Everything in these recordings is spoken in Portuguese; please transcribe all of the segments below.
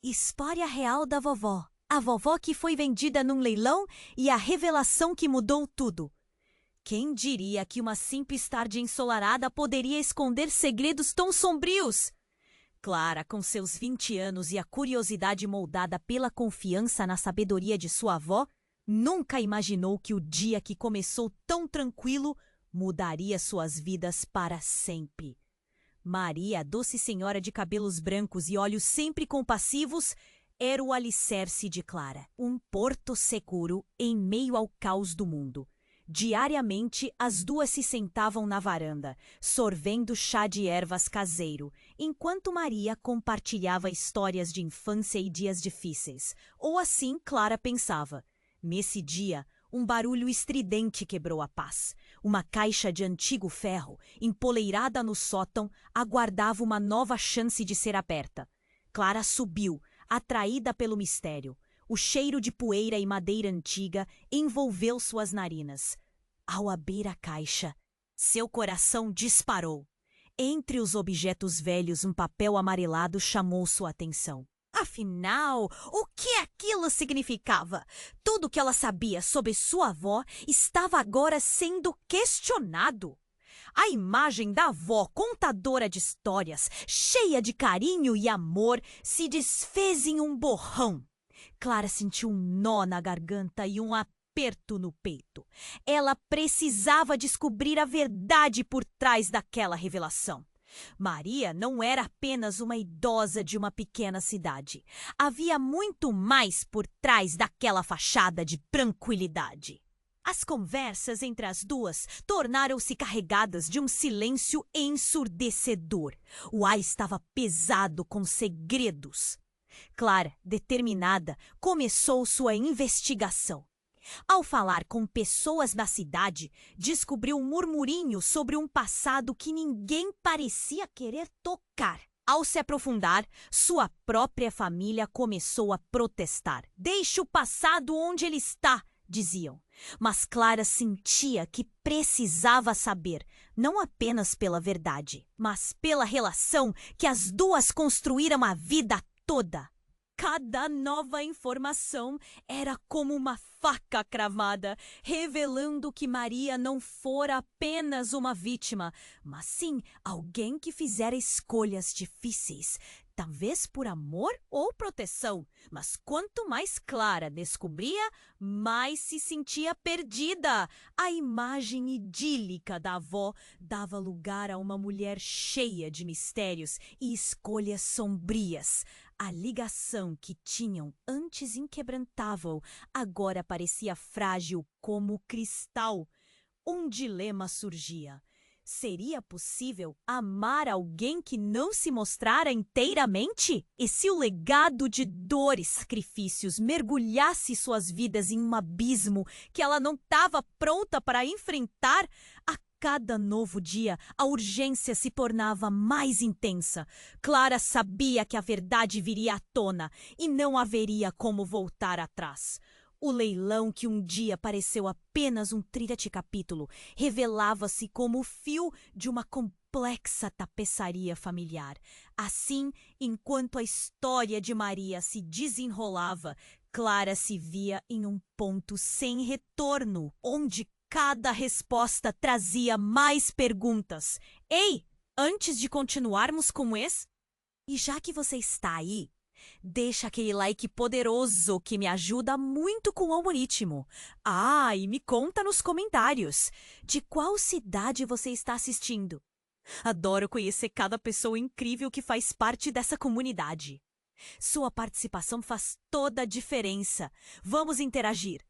História real da vovó. A vovó que foi vendida num leilão e a revelação que mudou tudo. Quem diria que uma simples tarde ensolarada poderia esconder segredos tão sombrios? Clara, com seus 20 anos e a curiosidade moldada pela confiança na sabedoria de sua avó, nunca imaginou que o dia que começou tão tranquilo mudaria suas vidas para sempre. Maria, doce senhora de cabelos brancos e olhos sempre compassivos, era o alicerce de Clara, um porto seguro em meio ao caos do mundo. Diariamente, as duas se sentavam na varanda, sorvendo chá de ervas caseiro, enquanto Maria compartilhava histórias de infância e dias difíceis. Ou assim Clara pensava. Nesse dia, um barulho estridente quebrou a paz. Uma caixa de antigo ferro, empoleirada no sótão, aguardava uma nova chance de ser aberta. Clara subiu, atraída pelo mistério. O cheiro de poeira e madeira antiga envolveu suas narinas. Ao abrir a caixa, seu coração disparou. Entre os objetos velhos, um papel amarelado chamou sua atenção. Afinal, o que aquilo significava? Tudo o que ela sabia sobre sua avó estava agora sendo questionado. A imagem da avó, contadora de histórias, cheia de carinho e amor, se desfez em um borrão. Clara sentiu um nó na garganta e um aperto no peito. Ela precisava descobrir a verdade por trás daquela revelação. Maria não era apenas uma idosa de uma pequena cidade. Havia muito mais por trás daquela fachada de tranquilidade. As conversas entre as duas tornaram-se carregadas de um silêncio ensurdecedor. O ar estava pesado com segredos. Clara, determinada, começou sua investigação. Ao falar com pessoas da cidade, descobriu um murmurinho sobre um passado que ninguém parecia querer tocar. Ao se aprofundar, sua própria família começou a protestar. "Deixe o passado onde ele está", diziam. Mas Clara sentia que precisava saber, não apenas pela verdade, mas pela relação que as duas construíram a vida toda. Cada nova informação era como uma faca cravada, revelando que Maria não fora apenas uma vítima, mas sim alguém que fizera escolhas difíceis, talvez por amor ou proteção. Mas quanto mais Clara descobria, mais se sentia perdida. A imagem idílica da avó dava lugar a uma mulher cheia de mistérios e escolhas sombrias. A ligação que tinham antes inquebrantável agora parecia frágil como cristal. Um dilema surgia. Seria possível amar alguém que não se mostrara inteiramente? E se o legado de dor e sacrifícios mergulhasse suas vidas em um abismo que ela não estava pronta para enfrentar? A cada novo dia, a urgência se tornava mais intensa. Clara sabia que a verdade viria à tona e não haveria como voltar atrás. O leilão, que um dia pareceu apenas um triste capítulo, revelava-se como o fio de uma complexa tapeçaria familiar. Assim, enquanto a história de Maria se desenrolava, Clara se via em um ponto sem retorno, onde cada resposta trazia mais perguntas. Ei, antes de continuarmos com esse, e já que você está aí, deixa aquele like poderoso que me ajuda muito com o algoritmo. Ah, e me conta nos comentários de qual cidade você está assistindo. Adoro conhecer cada pessoa incrível que faz parte dessa comunidade. Sua participação faz toda a diferença. Vamos interagir.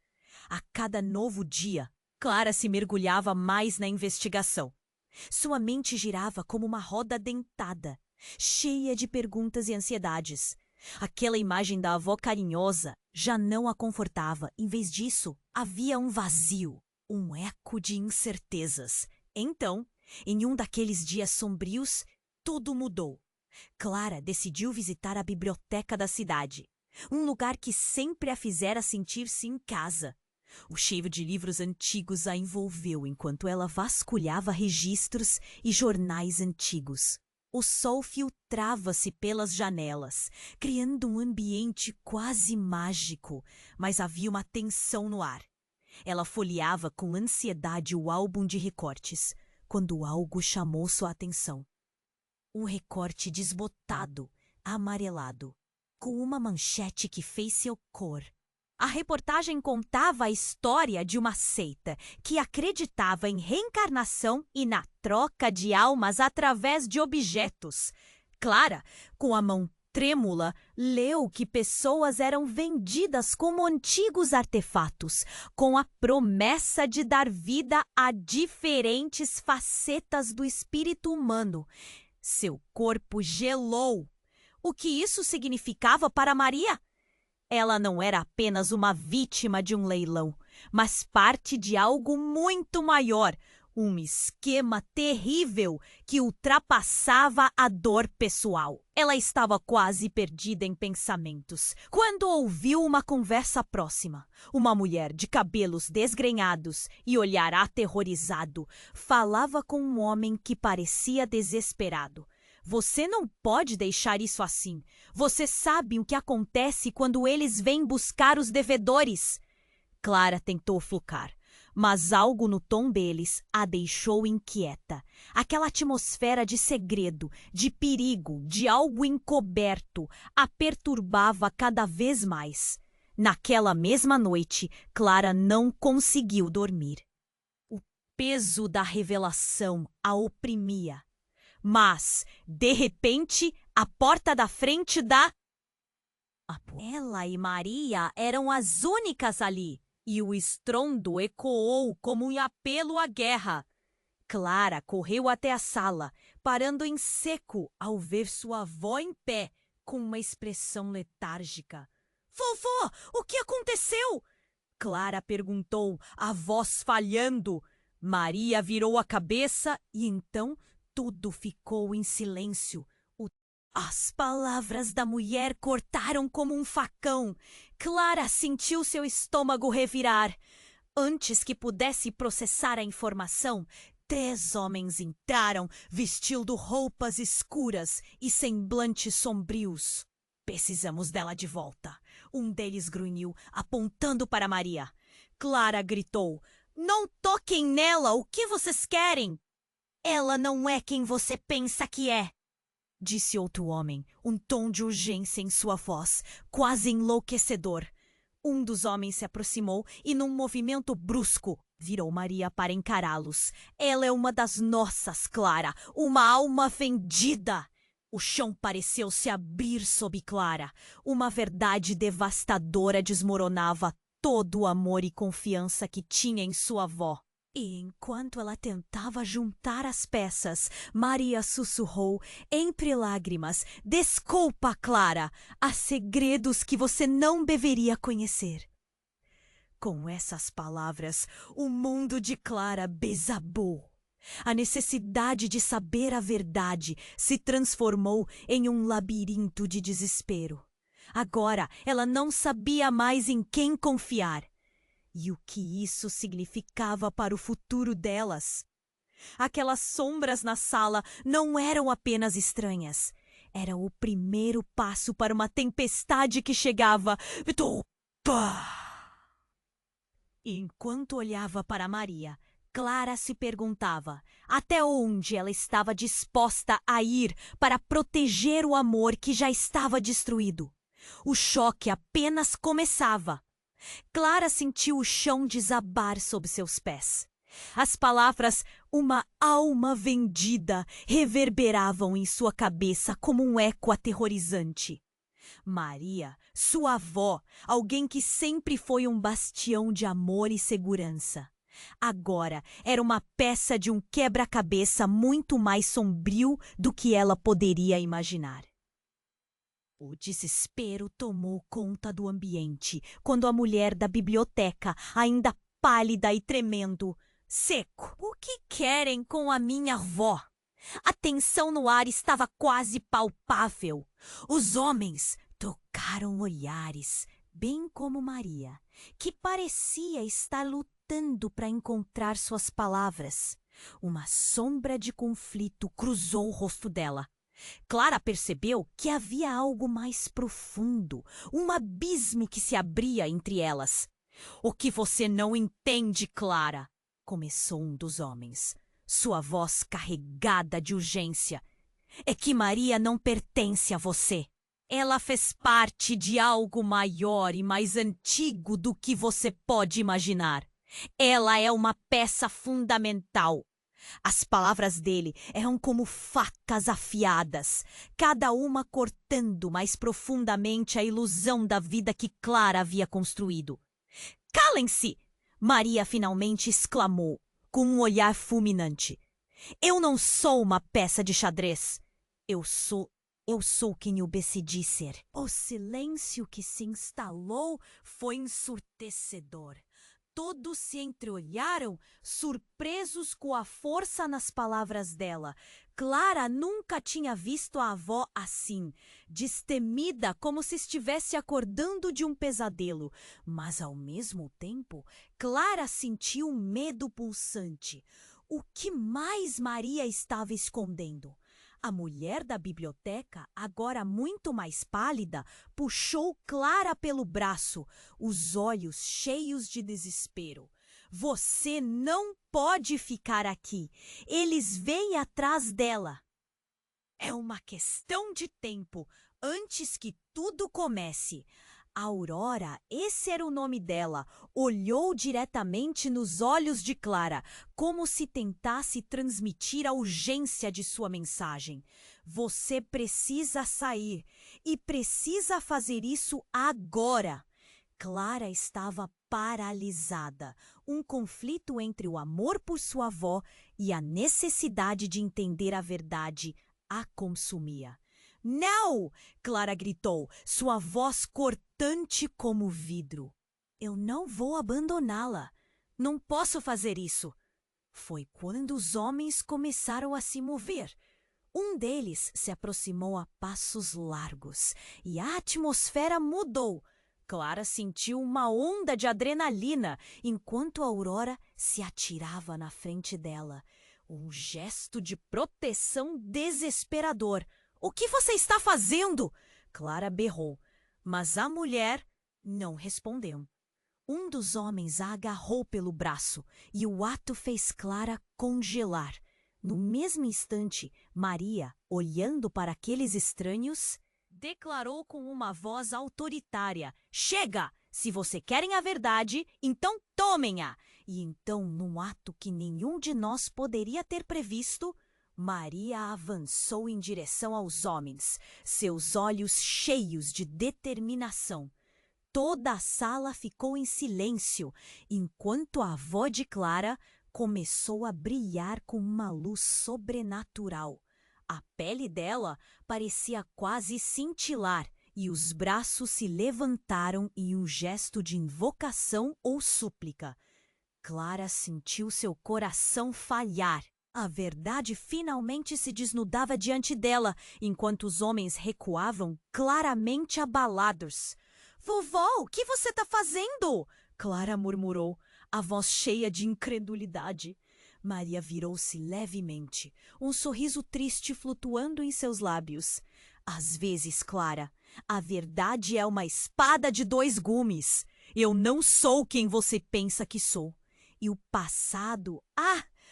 A cada novo dia, Clara se mergulhava mais na investigação. Sua mente girava como uma roda dentada, cheia de perguntas e ansiedades. Aquela imagem da avó carinhosa já não a confortava. Em vez disso, havia um vazio, um eco de incertezas. Então, em um daqueles dias sombrios, tudo mudou. Clara decidiu visitar a biblioteca da cidade, um lugar que sempre a fizera sentir-se em casa. O cheiro de livros antigos a envolveu enquanto ela vasculhava registros e jornais antigos. O sol filtrava-se pelas janelas, criando um ambiente quase mágico, mas havia uma tensão no ar. Ela folheava com ansiedade o álbum de recortes, quando algo chamou sua atenção. Um recorte desbotado, amarelado, com uma manchete que fez seu cor. A reportagem contava a história de uma seita que acreditava em reencarnação e na troca de almas através de objetos. Clara, com a mão trêmula, leu que pessoas eram vendidas como antigos artefatos, com a promessa de dar vida a diferentes facetas do espírito humano. Seu corpo gelou. O que isso significava para Maria? Ela não era apenas uma vítima de um leilão, mas parte de algo muito maior, um esquema terrível que ultrapassava a dor pessoal. Ela estava quase perdida em pensamentos, quando ouviu uma conversa próxima. Uma mulher de cabelos desgrenhados e olhar aterrorizado falava com um homem que parecia desesperado. Você não pode deixar isso assim. Você sabe o que acontece quando eles vêm buscar os devedores. Clara tentou flucar, mas algo no tom deles a deixou inquieta. Aquela atmosfera de segredo, de perigo, de algo encoberto, a perturbava cada vez mais. Naquela mesma noite, Clara não conseguiu dormir. O peso da revelação a oprimia. Mas, de repente, a porta da frente da... Ela e Maria eram as únicas ali, e o estrondo ecoou como um apelo à guerra. Clara correu até a sala, parando em seco ao ver sua avó em pé, com uma expressão letárgica. — Vovó, o que aconteceu? Clara perguntou, a voz falhando. Maria virou a cabeça e então... tudo ficou em silêncio. As palavras da mulher cortaram como um facão. Clara sentiu seu estômago revirar. Antes que pudesse processar a informação, 3 homens entraram, vestindo roupas escuras e semblantes sombrios. Precisamos dela de volta. Um deles grunhiu, apontando para Maria. Clara gritou. Não toquem nela! O que vocês querem? Ela não é quem você pensa que é, disse outro homem, um tom de urgência em sua voz, quase enlouquecedor. Um dos homens se aproximou e, num movimento brusco, virou Maria para encará-los. Ela é uma das nossas, Clara, uma alma vendida. O chão pareceu se abrir sob Clara. Uma verdade devastadora desmoronava todo o amor e confiança que tinha em sua avó. E enquanto ela tentava juntar as peças, Maria sussurrou, entre lágrimas, desculpa, Clara, há segredos que você não deveria conhecer. Com essas palavras, o mundo de Clara desabou. A necessidade de saber a verdade se transformou em um labirinto de desespero. Agora, ela não sabia mais em quem confiar. E o que isso significava para o futuro delas? Aquelas sombras na sala não eram apenas estranhas. Era o primeiro passo para uma tempestade que chegava. Enquanto olhava para Maria, Clara se perguntava até onde ela estava disposta a ir para proteger o amor que já estava destruído. O choque apenas começava. Clara sentiu o chão desabar sob seus pés. As palavras "uma alma vendida" reverberavam em sua cabeça como um eco aterrorizante. Maria, sua avó, alguém que sempre foi um bastião de amor e segurança. Agora era uma peça de um quebra-cabeça muito mais sombrio do que ela poderia imaginar. O desespero tomou conta do ambiente quando a mulher da biblioteca, ainda pálida e tremendo, seco. O que querem com a minha avó? A tensão no ar estava quase palpável. Os homens trocaram olhares, bem como Maria, que parecia estar lutando para encontrar suas palavras. Uma sombra de conflito cruzou o rosto dela. Clara percebeu que havia algo mais profundo, um abismo que se abria entre elas. O que você não entende, Clara? Começou um dos homens, sua voz carregada de urgência. É que Maria não pertence a você. Ela fez parte de algo maior e mais antigo do que você pode imaginar. Ela é uma peça fundamental. As palavras dele eram como facas afiadas, cada uma cortando mais profundamente a ilusão da vida que Clara havia construído. Calem-se! Maria finalmente exclamou, com um olhar fulminante. Eu não sou uma peça de xadrez. Eu sou quem eu decidi ser. O silêncio que se instalou foi ensurdecedor. Todos se entreolharam, surpresos com a força nas palavras dela. Clara nunca tinha visto a avó assim, destemida, como se estivesse acordando de um pesadelo. Mas, ao mesmo tempo, Clara sentiu um medo pulsante. O que mais Maria estava escondendo? A mulher da biblioteca, agora muito mais pálida, puxou Clara pelo braço, os olhos cheios de desespero. Você não pode ficar aqui. Eles vêm atrás dela. É uma questão de tempo antes que tudo comece. Aurora, esse era o nome dela, olhou diretamente nos olhos de Clara, como se tentasse transmitir a urgência de sua mensagem. Você precisa sair e precisa fazer isso agora. Clara estava paralisada. Um conflito entre o amor por sua avó e a necessidade de entender a verdade a consumia. Não! Clara gritou, sua voz cortante como vidro. Eu não vou abandoná-la. Não posso fazer isso. Foi quando os homens começaram a se mover. Um deles se aproximou a passos largos e a atmosfera mudou. Clara sentiu uma onda de adrenalina enquanto a Aurora se atirava na frente dela. Um gesto de proteção desesperador. O que você está fazendo? Clara berrou, mas a mulher não respondeu. Um dos homens a agarrou pelo braço e o ato fez Clara congelar. No mesmo instante, Maria, olhando para aqueles estranhos, declarou com uma voz autoritária: Chega! Se você querem a verdade, então tomem-a! E então, num ato que nenhum de nós poderia ter previsto, Maria avançou em direção aos homens, seus olhos cheios de determinação. Toda a sala ficou em silêncio, enquanto a avó de Clara começou a brilhar com uma luz sobrenatural. A pele dela parecia quase cintilar e os braços se levantaram em um gesto de invocação ou súplica. Clara sentiu seu coração falhar. A verdade finalmente se desnudava diante dela, enquanto os homens recuavam, claramente abalados. Vovó, o que você está fazendo? Clara murmurou, a voz cheia de incredulidade. Maria virou-se levemente, um sorriso triste flutuando em seus lábios. Às vezes, Clara, a verdade é uma espada de dois gumes. Eu não sou quem você pensa que sou. E o passado,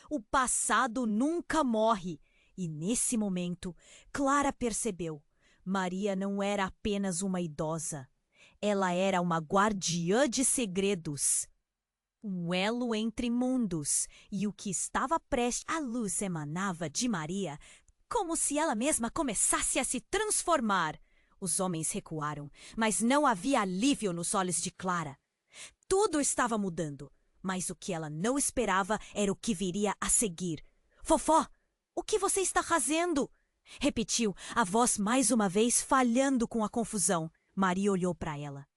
o passado nunca morre. E nesse momento, Clara percebeu. Maria não era apenas uma idosa. Ela era uma guardiã de segredos. Um elo entre mundos. E o que estava prestes à luz emanava de Maria, como se ela mesma começasse a se transformar. Os homens recuaram, mas não havia alívio nos olhos de Clara. Tudo estava mudando. Mas o que ela não esperava era o que viria a seguir. Vovó, o que você está fazendo? Repetiu, a voz mais uma vez falhando com a confusão. Maria olhou para ela.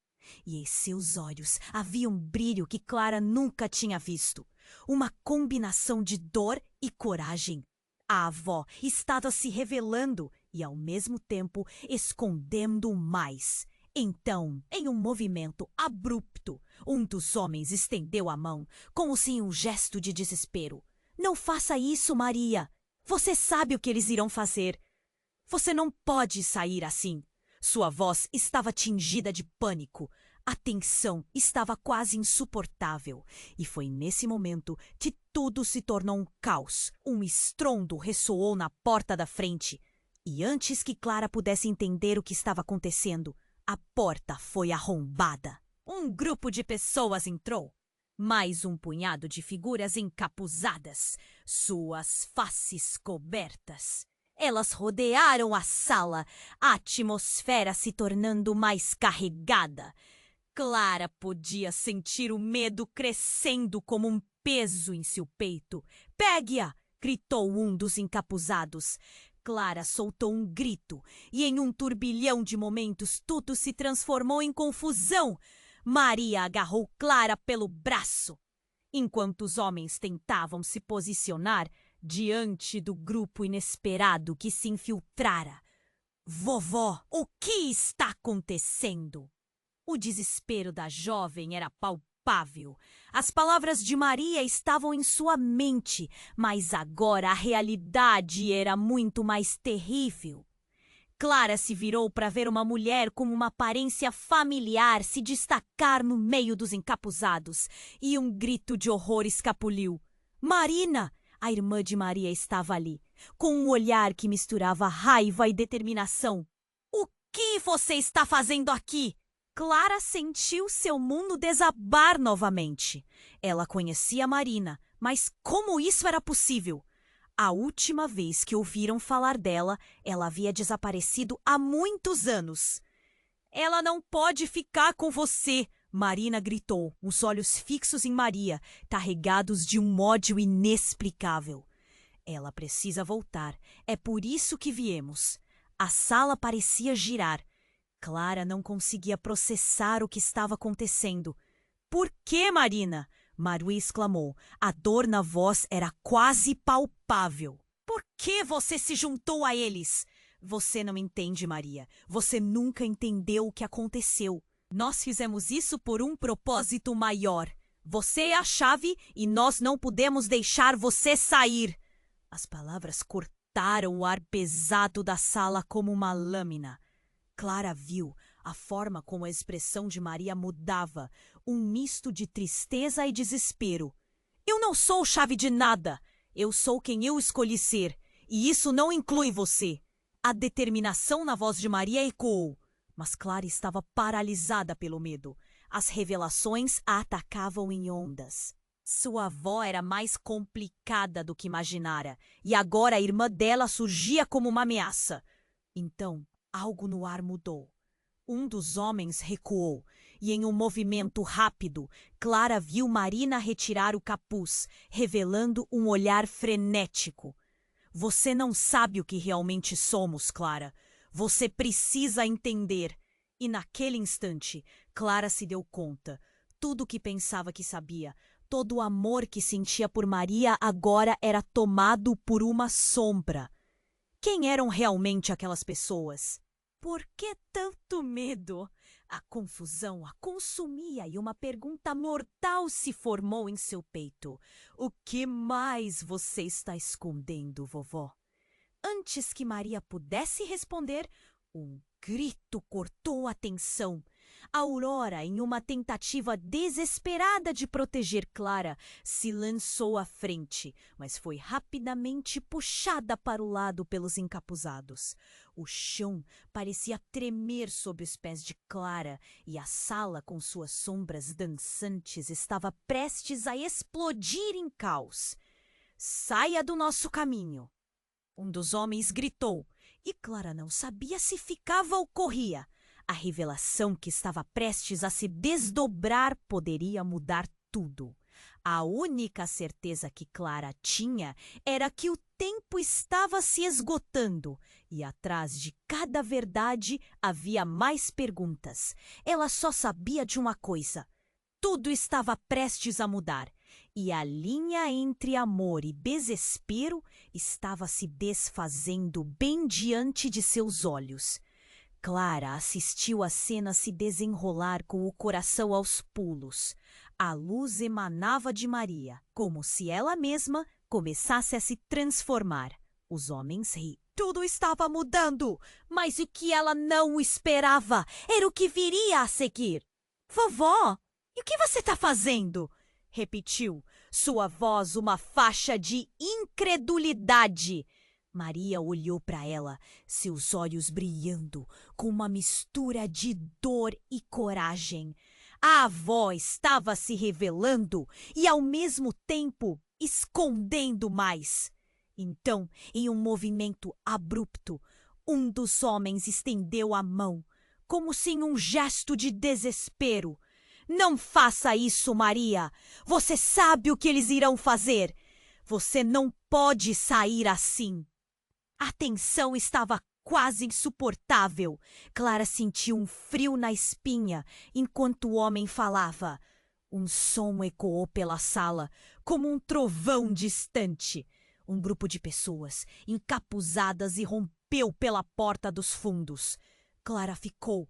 E em seus olhos havia um brilho que Clara nunca tinha visto. Uma combinação de dor e coragem. A avó estava se revelando e, ao mesmo tempo, escondendo mais. Então, em um movimento abrupto, um dos homens estendeu a mão, como se em um gesto de desespero. Não faça isso, Maria! Você sabe o que eles irão fazer! Você não pode sair assim. Sua voz estava tingida de pânico. A tensão estava quase insuportável. E foi nesse momento que tudo se tornou um caos. Um estrondo ressoou na porta da frente. E antes que Clara pudesse entender o que estava acontecendo, a porta foi arrombada. Um grupo de pessoas entrou. Mais um punhado de figuras encapuzadas, suas faces cobertas. Elas rodearam a sala, a atmosfera se tornando mais carregada. Clara podia sentir o medo crescendo como um peso em seu peito. Pegue-a! Gritou um dos encapuzados. Clara soltou um grito e em um turbilhão de momentos tudo se transformou em confusão. Maria agarrou Clara pelo braço, enquanto os homens tentavam se posicionar diante do grupo inesperado que se infiltrara. Vovó, o que está acontecendo? O desespero da jovem era palpável. As palavras de Maria estavam em sua mente, mas agora a realidade era muito mais terrível. Clara se virou para ver uma mulher com uma aparência familiar se destacar no meio dos encapuzados, e um grito de horror escapuliu. Marina! A irmã de Maria estava ali, com um olhar que misturava raiva e determinação. O que você está fazendo aqui? Clara sentiu seu mundo desabar novamente. Ela conhecia Marina, mas como isso era possível? A última vez que ouviram falar dela, ela havia desaparecido há muitos anos. Ela não pode ficar com você, Marina gritou, os olhos fixos em Maria, carregados de um ódio inexplicável. Ela precisa voltar. É por isso que viemos. A sala parecia girar. Clara não conseguia processar o que estava acontecendo. Por que, Marina? Marui exclamou. A dor na voz era quase palpável. Por que você se juntou a eles? Você não entende, Maria. Você nunca entendeu o que aconteceu. Nós fizemos isso por um propósito maior. Você é a chave e nós não podemos deixar você sair. As palavras cortaram o ar pesado da sala como uma lâmina. Clara viu a forma como a expressão de Maria mudava, um misto de tristeza e desespero. Eu não sou chave de nada. Eu sou quem eu escolhi ser. E isso não inclui você. A determinação na voz de Maria ecoou. Mas Clara estava paralisada pelo medo. As revelações a atacavam em ondas. Sua avó era mais complicada do que imaginara. E agora a irmã dela surgia como uma ameaça. Então, algo no ar mudou. Um dos homens recuou, e em um movimento rápido, Clara viu Marina retirar o capuz, revelando um olhar frenético. Você não sabe o que realmente somos, Clara. Você precisa entender. E naquele instante, Clara se deu conta. Tudo o que pensava que sabia, todo o amor que sentia por Maria agora era tomado por uma sombra. Quem eram realmente aquelas pessoas? Por que tanto medo? A confusão a consumia e uma pergunta mortal se formou em seu peito. O que mais você está escondendo, vovó? Antes que Maria pudesse responder, um grito cortou a tensão. Aurora, em uma tentativa desesperada de proteger Clara, se lançou à frente, mas foi rapidamente puxada para o lado pelos encapuzados. O chão parecia tremer sob os pés de Clara e a sala, com suas sombras dançantes, estava prestes a explodir em caos. Saia do nosso caminho! Um dos homens gritou, e Clara não sabia se ficava ou corria. A revelação que estava prestes a se desdobrar poderia mudar tudo. A única certeza que Clara tinha era que o tempo estava se esgotando e atrás de cada verdade havia mais perguntas. Ela só sabia de uma coisa: tudo estava prestes a mudar e a linha entre amor e desespero estava se desfazendo bem diante de seus olhos. Clara assistiu a cena se desenrolar com o coração aos pulos. A luz emanava de Maria, como se ela mesma começasse a se transformar. Os homens Tudo estava mudando, mas o que ela não esperava era o que viria a seguir. Vovó, e o que você está fazendo? Repetiu, sua voz uma faixa de incredulidade. Maria olhou para ela, seus olhos brilhando com uma mistura de dor e coragem. A avó estava se revelando e, ao mesmo tempo, escondendo mais. Então, em um movimento abrupto, um dos homens estendeu a mão, como se em um gesto de desespero. Não faça isso, Maria! Você sabe o que eles irão fazer! Você não pode sair assim! A tensão estava quase insuportável. Clara sentiu um frio na espinha enquanto o homem falava. Um som ecoou pela sala, como um trovão distante. Um grupo de pessoas, encapuzadas, irrompeu pela porta dos fundos. Clara ficou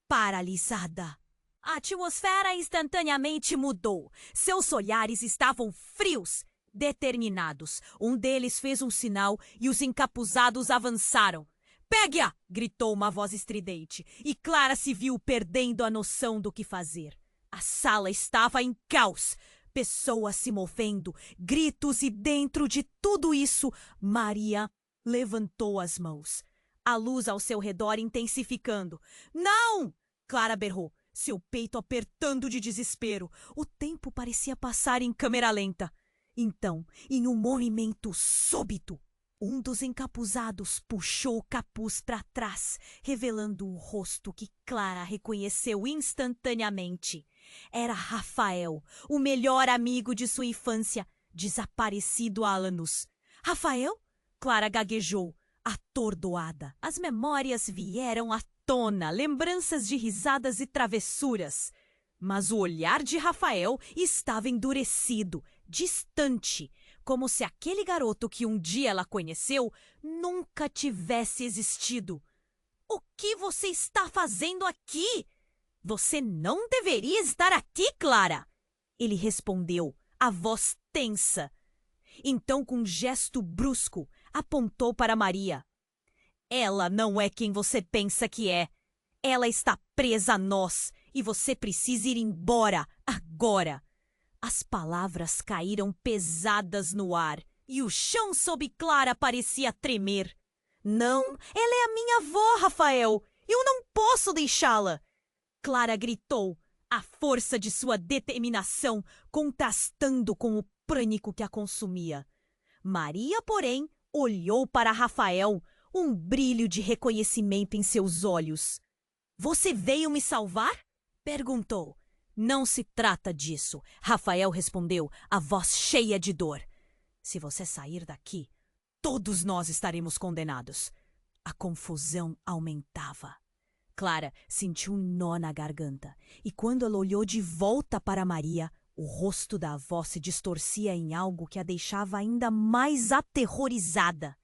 paralisada. A atmosfera instantaneamente mudou. Seus olhares estavam frios, determinados. Um deles fez um sinal e os encapuzados avançaram. Pegue-a! Gritou uma voz estridente, e Clara se viu perdendo a noção do que fazer. A sala estava em caos. Pessoas se movendo, gritos, e dentro de tudo isso, Maria levantou as mãos. A luz ao seu redor intensificando. Não! Clara berrou, seu peito apertando de desespero. O tempo parecia passar em câmera lenta. Então, em um movimento súbito, um dos encapuzados puxou o capuz para trás, revelando o rosto que Clara reconheceu instantaneamente. Era Rafael, o melhor amigo de sua infância, desaparecido há anos. Rafael? Clara gaguejou, atordoada. As memórias vieram à tona, lembranças de risadas e travessuras. Mas o olhar de Rafael estava endurecido, distante, como se aquele garoto que um dia ela conheceu nunca tivesse existido. O que você está fazendo aqui? Você não deveria estar aqui, Clara! Ele respondeu, a voz tensa. Então, com um gesto brusco, apontou para Maria. Ela não é quem você pensa que é. Ela está presa a nós e você precisa ir embora, agora. As palavras caíram pesadas no ar e o chão sob Clara parecia tremer. Não, ela é a minha avó, Rafael. Eu não posso deixá-la. Clara gritou, a força de sua determinação contrastando com o pânico que a consumia. Maria, porém, olhou para Rafael, um brilho de reconhecimento em seus olhos. Você veio me salvar? Perguntou. Não se trata disso, Rafael respondeu, a voz cheia de dor. Se você sair daqui, todos nós estaremos condenados. A confusão aumentava. Clara sentiu um nó na garganta, e quando ela olhou de volta para Maria, o rosto da avó se distorcia em algo que a deixava ainda mais aterrorizada.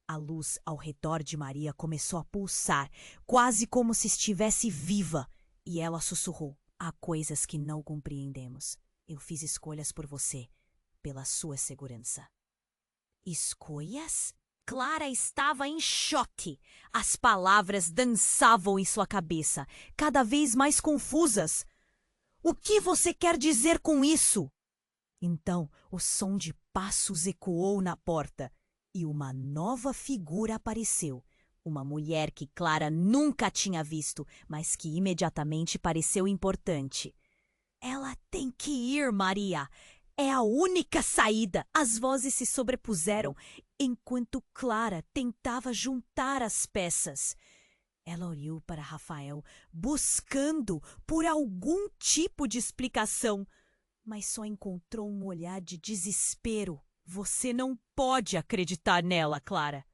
A luz ao redor de Maria começou a pulsar, quase como se estivesse viva, e ela sussurrou. Há coisas que não compreendemos. Eu fiz escolhas por você, pela sua segurança. Escolhas? Clara estava em choque. As palavras dançavam em sua cabeça, cada vez mais confusas. O que você quer dizer com isso? Então, o som de passos ecoou na porta e uma nova figura apareceu. Uma mulher que Clara nunca tinha visto, mas que imediatamente pareceu importante. Ela tem que ir, Maria. É a única saída. As vozes se sobrepuseram, enquanto Clara tentava juntar as peças. Ela olhou para Rafael, buscando por algum tipo de explicação, mas só encontrou um olhar de desespero. Você não pode acreditar nela, Clara.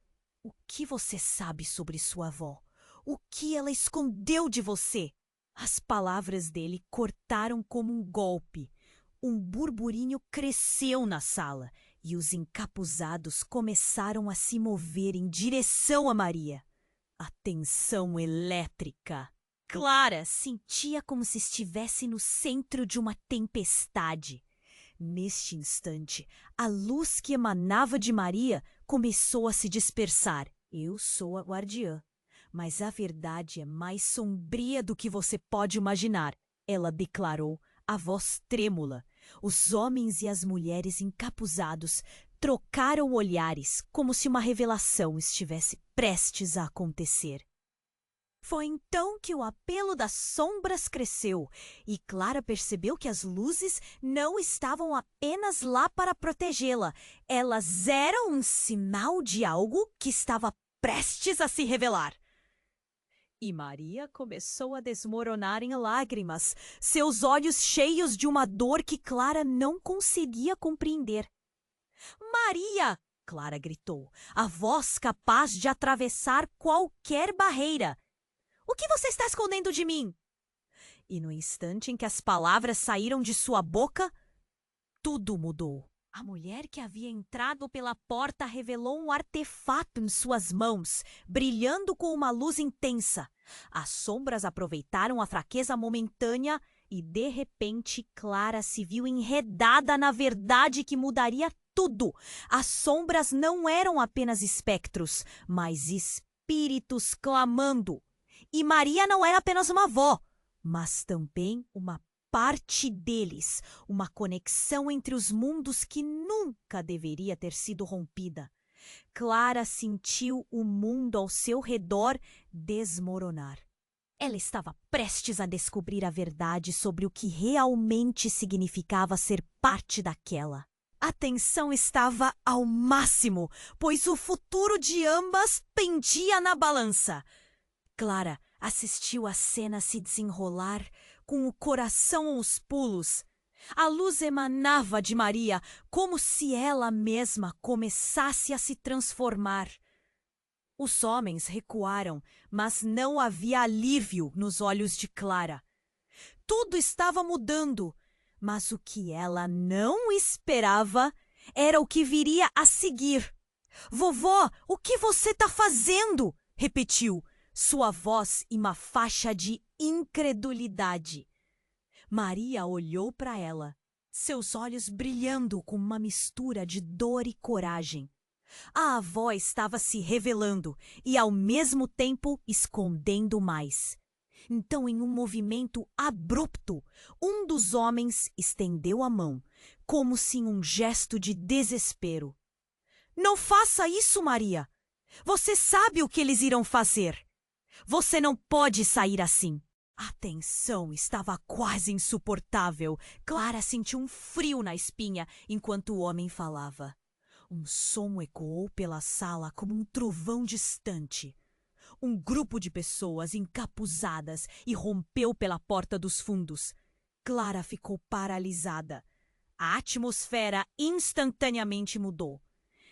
O que você sabe sobre sua avó? O que ela escondeu de você? As palavras dele cortaram como um golpe. Um burburinho cresceu na sala e os encapuzados começaram a se mover em direção a Maria. A tensão elétrica. Clara sentia como se estivesse no centro de uma tempestade. Neste instante, a luz que emanava de Maria começou a se dispersar Eu sou a guardiã, mas a verdade é mais sombria do que você pode imaginar, ela declarou, a voz trêmula. Os homens e as mulheres encapuzados trocaram olhares como se uma revelação estivesse prestes a acontecer. Foi então que o apelo das sombras cresceu e Clara percebeu que as luzes não estavam apenas lá para protegê-la, elas eram um sinal de algo que estava prestes a se revelar. E Maria começou a desmoronar em lágrimas, seus olhos cheios de uma dor que Clara não conseguia compreender. Maria! Clara gritou, a voz capaz de atravessar qualquer barreira. O que você está escondendo de mim? E no instante em que as palavras saíram de sua boca, tudo mudou. A mulher que havia entrado pela porta revelou um artefato em suas mãos, brilhando com uma luz intensa. As sombras aproveitaram a fraqueza momentânea e, de repente, Clara se viu enredada na verdade que mudaria tudo. As sombras não eram apenas espectros, mas espíritos clamando. E Maria não era apenas uma avó, mas também uma parte deles, uma conexão entre os mundos que nunca deveria ter sido rompida. Clara sentiu o mundo ao seu redor desmoronar. Ela estava prestes a descobrir a verdade sobre o que realmente significava ser parte daquela. A tensão estava ao máximo, pois o futuro de ambas pendia na balança. Clara assistiu a cena se desenrolar com o coração aos pulos. A luz emanava de Maria como se ela mesma começasse a se transformar. Os homens recuaram, mas não havia alívio nos olhos de Clara. Tudo estava mudando, mas o que ela não esperava era o que viria a seguir. Vovó, o que você está fazendo? Repetiu, sua voz em uma faixa de incredulidade. Maria olhou para ela, seus olhos brilhando com uma mistura de dor e coragem. A avó estava se revelando e, ao mesmo tempo, escondendo mais. Então, em um movimento abrupto, um dos homens estendeu a mão, como se em um gesto de desespero. Não faça isso, Maria! Você sabe o que eles irão fazer! Você não pode sair assim! A tensão estava quase insuportável. Clara sentiu um frio na espinha enquanto o homem falava. Um som ecoou pela sala como um trovão distante. Um grupo de pessoas encapuzadas irrompeu pela porta dos fundos. Clara ficou paralisada. A atmosfera instantaneamente mudou.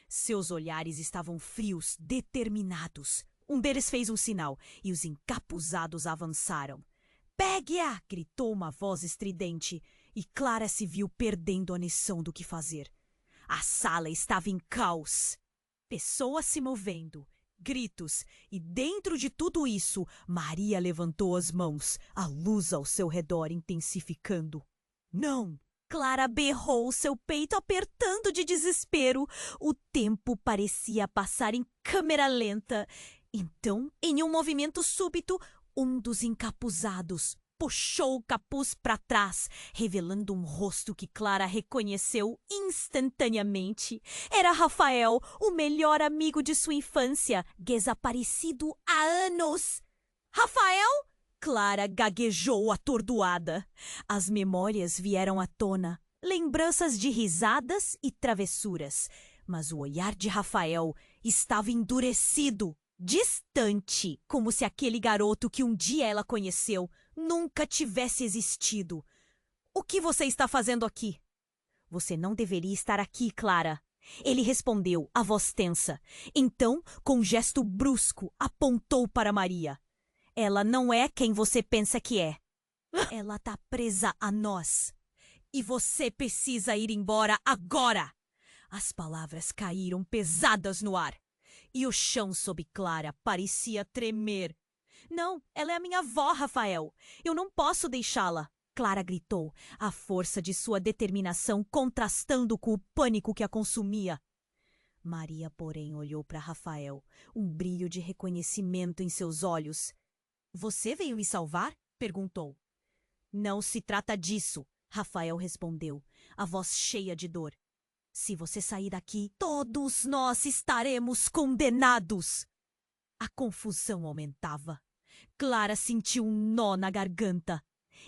Seus olhares estavam frios, determinados. Um deles fez um sinal e os encapuzados avançaram. Pegue-a! Gritou uma voz estridente e Clara se viu perdendo a noção do que fazer. A sala estava em caos. Pessoas se movendo, gritos, e dentro de tudo isso, Maria levantou as mãos, a luz ao seu redor intensificando. Não! Clara berrou, seu peito apertando de desespero. O tempo parecia passar em câmera lenta. Então, em um movimento súbito, um dos encapuzados puxou o capuz para trás, revelando um rosto que Clara reconheceu instantaneamente. Era Rafael, o melhor amigo de sua infância, desaparecido há anos. Rafael? Clara gaguejou atordoada. As memórias vieram à tona, lembranças de risadas e travessuras, mas o olhar de Rafael estava endurecido, distante, como se aquele garoto que um dia ela conheceu nunca tivesse existido. O que você está fazendo aqui? Você não deveria estar aqui, Clara. Ele respondeu, a voz tensa. Então, com um gesto brusco, apontou para Maria. Ela não é quem você pensa que é. Ela está presa a nós. E você precisa ir embora agora. As palavras caíram pesadas no ar. E o chão sob Clara parecia tremer. Não, ela é a minha avó, Rafael. Eu não posso deixá-la. Clara gritou, a força de sua determinação contrastando com o pânico que a consumia. Maria, porém, olhou para Rafael, um brilho de reconhecimento em seus olhos. Você veio me salvar? Perguntou. Não se trata disso, Rafael respondeu, a voz cheia de dor. Se você sair daqui, todos nós estaremos condenados. A confusão aumentava. Clara sentiu um nó na garganta.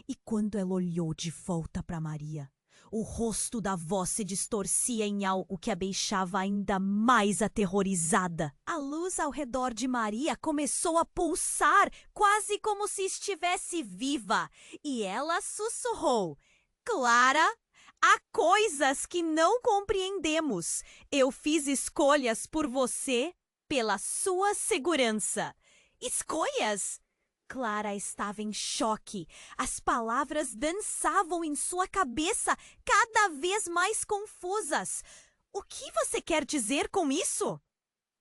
E quando ela olhou de volta para Maria, o rosto da avó se distorcia em algo que a deixava ainda mais aterrorizada. A luz ao redor de Maria começou a pulsar, quase como se estivesse viva, e ela sussurrou: Clara, há coisas que não compreendemos. Eu fiz escolhas por você, pela sua segurança. Escolhas? Clara estava em choque. As palavras dançavam em sua cabeça, cada vez mais confusas. O que você quer dizer com isso?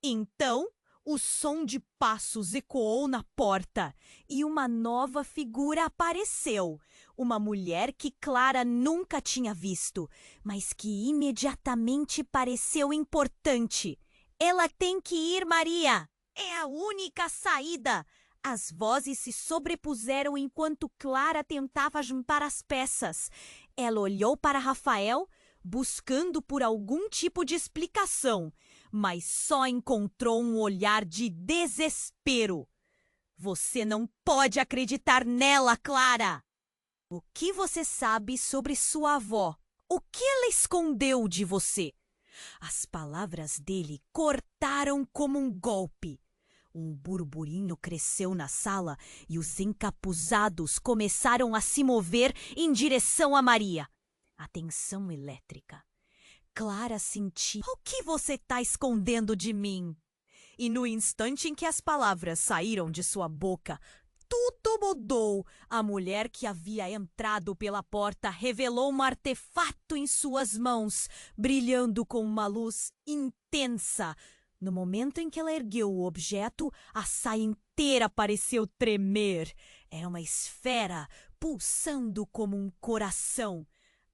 Então, o som de passos ecoou na porta e uma nova figura apareceu. Uma mulher que Clara nunca tinha visto, mas que imediatamente pareceu importante. Ela tem que ir, Maria! É a única saída! As vozes se sobrepuseram enquanto Clara tentava juntar as peças. Ela olhou para Rafael, buscando por algum tipo de explicação, mas só encontrou um olhar de desespero. Você não pode acreditar nela, Clara! O que você sabe sobre sua avó? O que ela escondeu de você? As palavras dele cortaram como um golpe. Um burburinho cresceu na sala e os encapuzados começaram a se mover em direção a Maria. A tensão elétrica. Clara sentiu: O que você está escondendo de mim? E no instante em que as palavras saíram de sua boca, tudo mudou. A mulher que havia entrado pela porta revelou um artefato em suas mãos, brilhando com uma luz intensa. No momento em que ela ergueu o objeto, a saia inteira pareceu tremer. Era uma esfera, pulsando como um coração.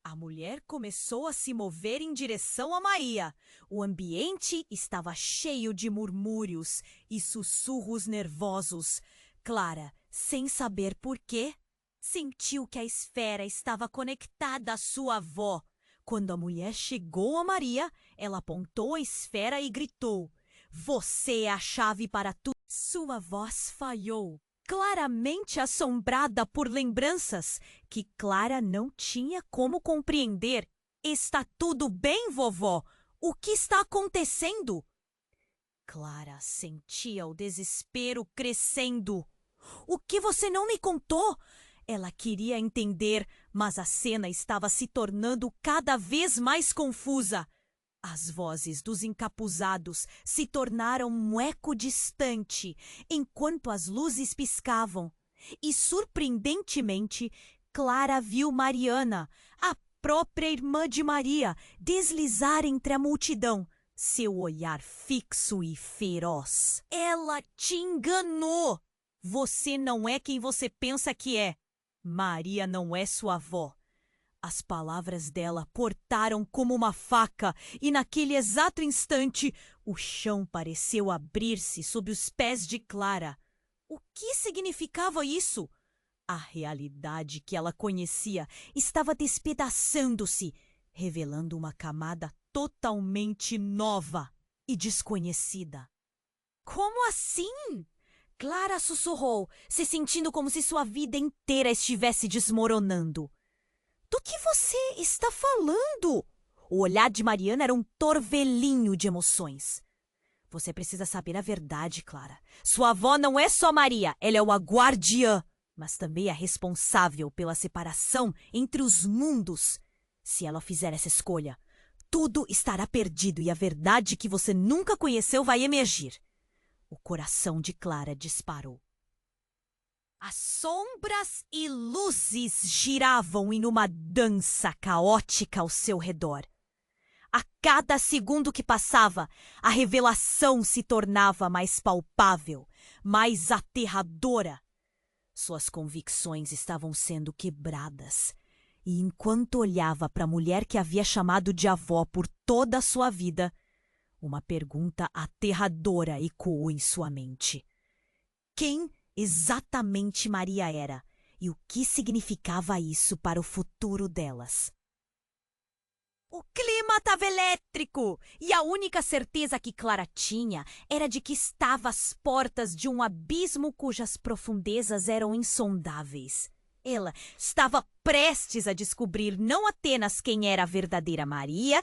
A mulher começou a se mover em direção a Maria. O ambiente estava cheio de murmúrios e sussurros nervosos. Clara, sem saber por quê, sentiu que a esfera estava conectada à sua avó. Quando a mulher chegou a Maria, ela apontou a esfera e gritou: Você é a chave para tudo. Sua voz falhou, claramente assombrada por lembranças que Clara não tinha como compreender. Está tudo bem, vovó? O que está acontecendo? Clara sentia o desespero crescendo. O que você não me contou? Ela queria entender, mas a cena estava se tornando cada vez mais confusa. As vozes dos encapuzados se tornaram um eco distante, enquanto as luzes piscavam. E, surpreendentemente, Clara viu Mariana, a própria irmã de Maria, deslizar entre a multidão, seu olhar fixo e feroz. Ela te enganou! Você não é quem você pensa que é. Maria não é sua avó. As palavras dela cortaram como uma faca e naquele exato instante o chão pareceu abrir-se sob os pés de Clara. O que significava isso? A realidade que ela conhecia estava despedaçando-se, revelando uma camada totalmente nova e desconhecida. Como assim? Clara sussurrou, se sentindo como se sua vida inteira estivesse desmoronando. Do que você está falando? O olhar de Mariana era um torvelinho de emoções. Você precisa saber a verdade, Clara. Sua avó não é só Maria, ela é uma guardiã, mas também é responsável pela separação entre os mundos. Se ela fizer essa escolha, tudo estará perdido e a verdade que você nunca conheceu vai emergir. O coração de Clara disparou. As sombras e luzes giravam em uma dança caótica ao seu redor. A cada segundo que passava, a revelação se tornava mais palpável, mais aterradora. Suas convicções estavam sendo quebradas. E enquanto olhava para a mulher que havia chamado de avó por toda a sua vida, Uma pergunta aterradora ecoou em sua mente. Quem exatamente Maria era e o que significava isso para o futuro delas? O clima estava elétrico e a única certeza que Clara tinha era de que estava às portas de um abismo cujas profundezas eram insondáveis. Ela estava prestes a descobrir não apenas quem era a verdadeira Maria,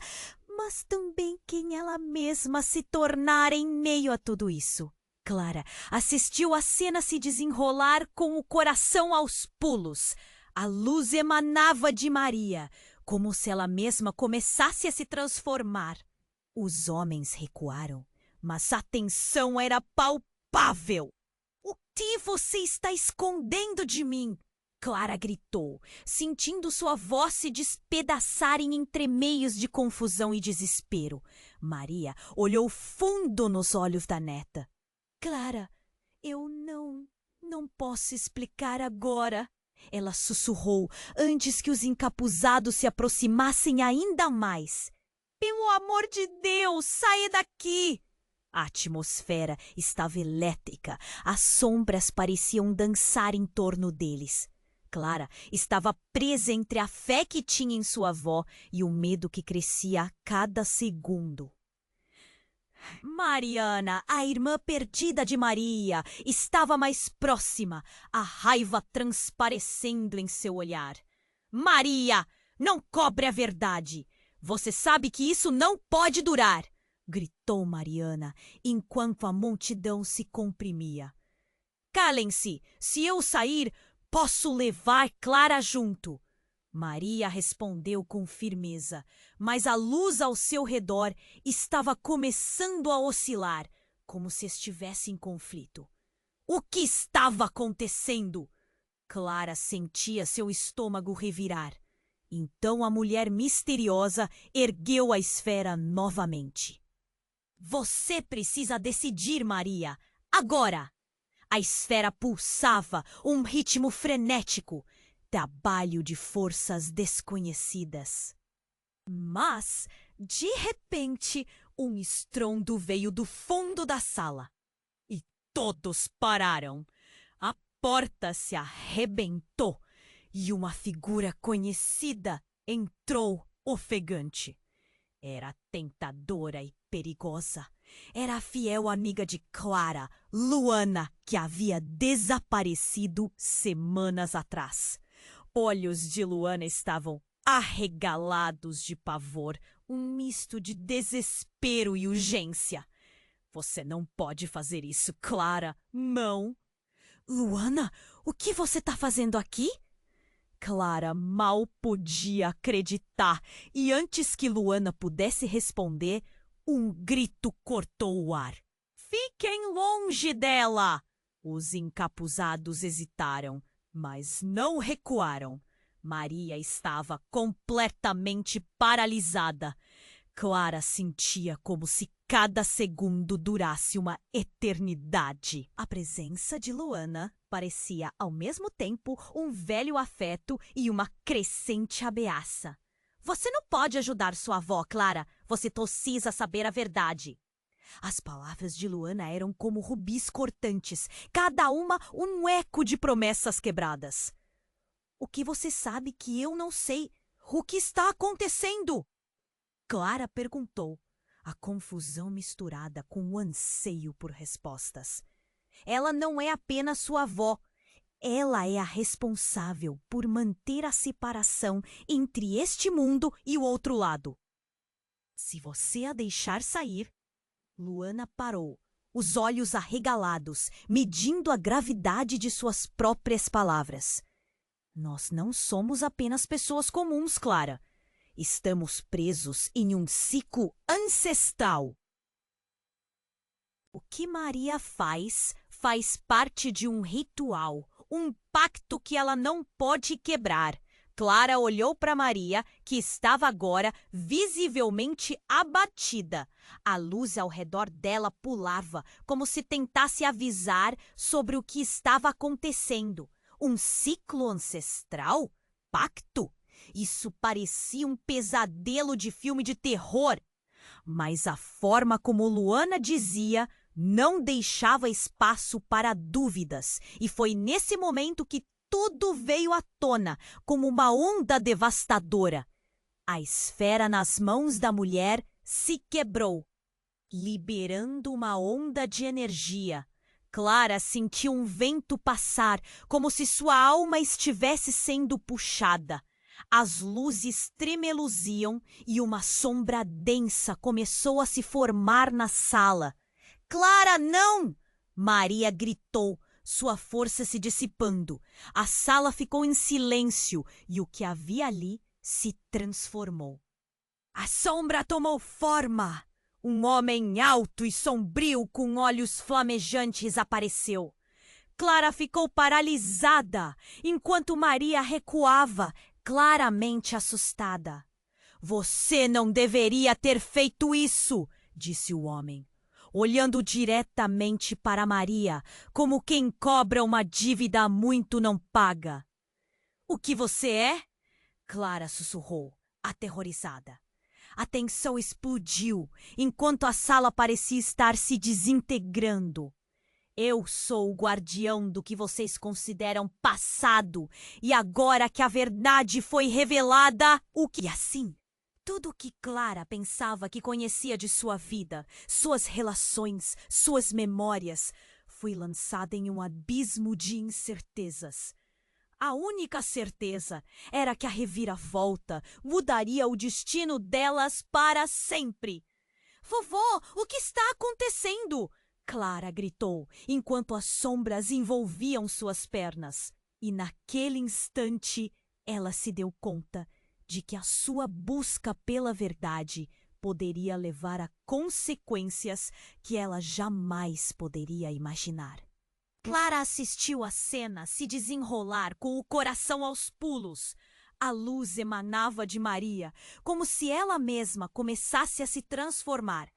mas também quem ela mesma se tornara em meio a tudo isso. Clara assistiu a cena se desenrolar com o coração aos pulos. A luz emanava de Maria, como se ela mesma começasse a se transformar. Os homens recuaram, mas a tensão era palpável. O que você está escondendo de mim? Clara gritou, sentindo sua voz se despedaçar em entremeios de confusão e desespero. Maria olhou fundo nos olhos da neta. Clara, eu não posso explicar agora. Ela sussurrou antes que os encapuzados se aproximassem ainda mais. Pelo amor de Deus, saia daqui! A atmosfera estava elétrica. As sombras pareciam dançar em torno deles. Clara estava presa entre a fé que tinha em sua avó e o medo que crescia a cada segundo. Mariana, a irmã perdida de Maria, estava mais próxima, a raiva transparecendo em seu olhar. Maria, não cobre a verdade! Você sabe que isso não pode durar! Gritou Mariana, enquanto a multidão se comprimia. Calem-se! Se eu sair, posso levar Clara junto! Maria respondeu com firmeza, mas a luz ao seu redor estava começando a oscilar, como se estivesse em conflito. O que estava acontecendo? Clara sentia seu estômago revirar. Então a mulher misteriosa ergueu a esfera novamente. Você precisa decidir, Maria, agora! A esfera pulsava, um ritmo frenético. Trabalho de forças desconhecidas. Mas, de repente, um estrondo veio do fundo da sala. E todos pararam. A porta se arrebentou e uma figura conhecida entrou ofegante. Era tentadora e perigosa. Era a fiel amiga de Clara, Luana, que havia desaparecido semanas atrás. Olhos de Luana estavam arregalados de pavor, um misto de desespero e urgência. Você não pode fazer isso, Clara. Não. Luana, o que você está fazendo aqui? Clara mal podia acreditar e antes que Luana pudesse responder, um grito cortou o ar. Fiquem longe dela! Os encapuzados hesitaram, mas não recuaram. Maria estava completamente paralisada. Clara sentia como se cada segundo durasse uma eternidade. A presença de Luana parecia ao mesmo tempo um velho afeto e uma crescente ameaça. Você não pode ajudar sua avó, Clara. Você precisa saber a verdade. As palavras de Luana eram como rubis cortantes, cada uma um eco de promessas quebradas. O que você sabe que eu não sei? O que está acontecendo? Clara perguntou, a confusão misturada com o anseio por respostas. Ela não é apenas sua avó. Ela é a responsável por manter a separação entre este mundo e o outro lado. Se você a deixar sair... Luana parou, os olhos arregalados, medindo a gravidade de suas próprias palavras. Nós não somos apenas pessoas comuns, Clara. Estamos presos em um ciclo ancestral. O que Maria faz parte de um ritual, um pacto que ela não pode quebrar. Clara olhou para Maria, que estava agora visivelmente abatida. A luz ao redor dela pulava, como se tentasse avisar sobre o que estava acontecendo. Um ciclo ancestral? Pacto? Isso parecia um pesadelo de filme de terror. Mas a forma como Luana dizia não deixava espaço para dúvidas, e foi nesse momento que tudo veio à tona como uma onda devastadora. A esfera nas mãos da mulher se quebrou, liberando uma onda de energia. Clara sentiu um vento passar, como se sua alma estivesse sendo puxada. As luzes tremeluziam e uma sombra densa começou a se formar na sala. Clara, não! Maria gritou, sua força se dissipando. A sala ficou em silêncio e o que havia ali se transformou. A sombra tomou forma. Um homem alto e sombrio com olhos flamejantes apareceu. Clara ficou paralisada, enquanto Maria recuava, claramente assustada. Você não deveria ter feito isso, disse o homem, olhando diretamente para Maria, como quem cobra uma dívida muito não paga. O que você é? Clara sussurrou, aterrorizada. A tensão explodiu, enquanto a sala parecia estar se desintegrando. Eu sou o guardião do que vocês consideram passado, e agora que a verdade foi revelada, o que assim? Tudo o que Clara pensava que conhecia de sua vida, suas relações, suas memórias, foi lançada em um abismo de incertezas. A única certeza era que a reviravolta mudaria o destino delas para sempre. Vovó, o que está acontecendo? Clara gritou, enquanto as sombras envolviam suas pernas. E naquele instante, ela se deu conta de que a sua busca pela verdade poderia levar a consequências que ela jamais poderia imaginar. Clara assistiu a cena se desenrolar com o coração aos pulos. A luz emanava de Maria, como se ela mesma começasse a se transformar.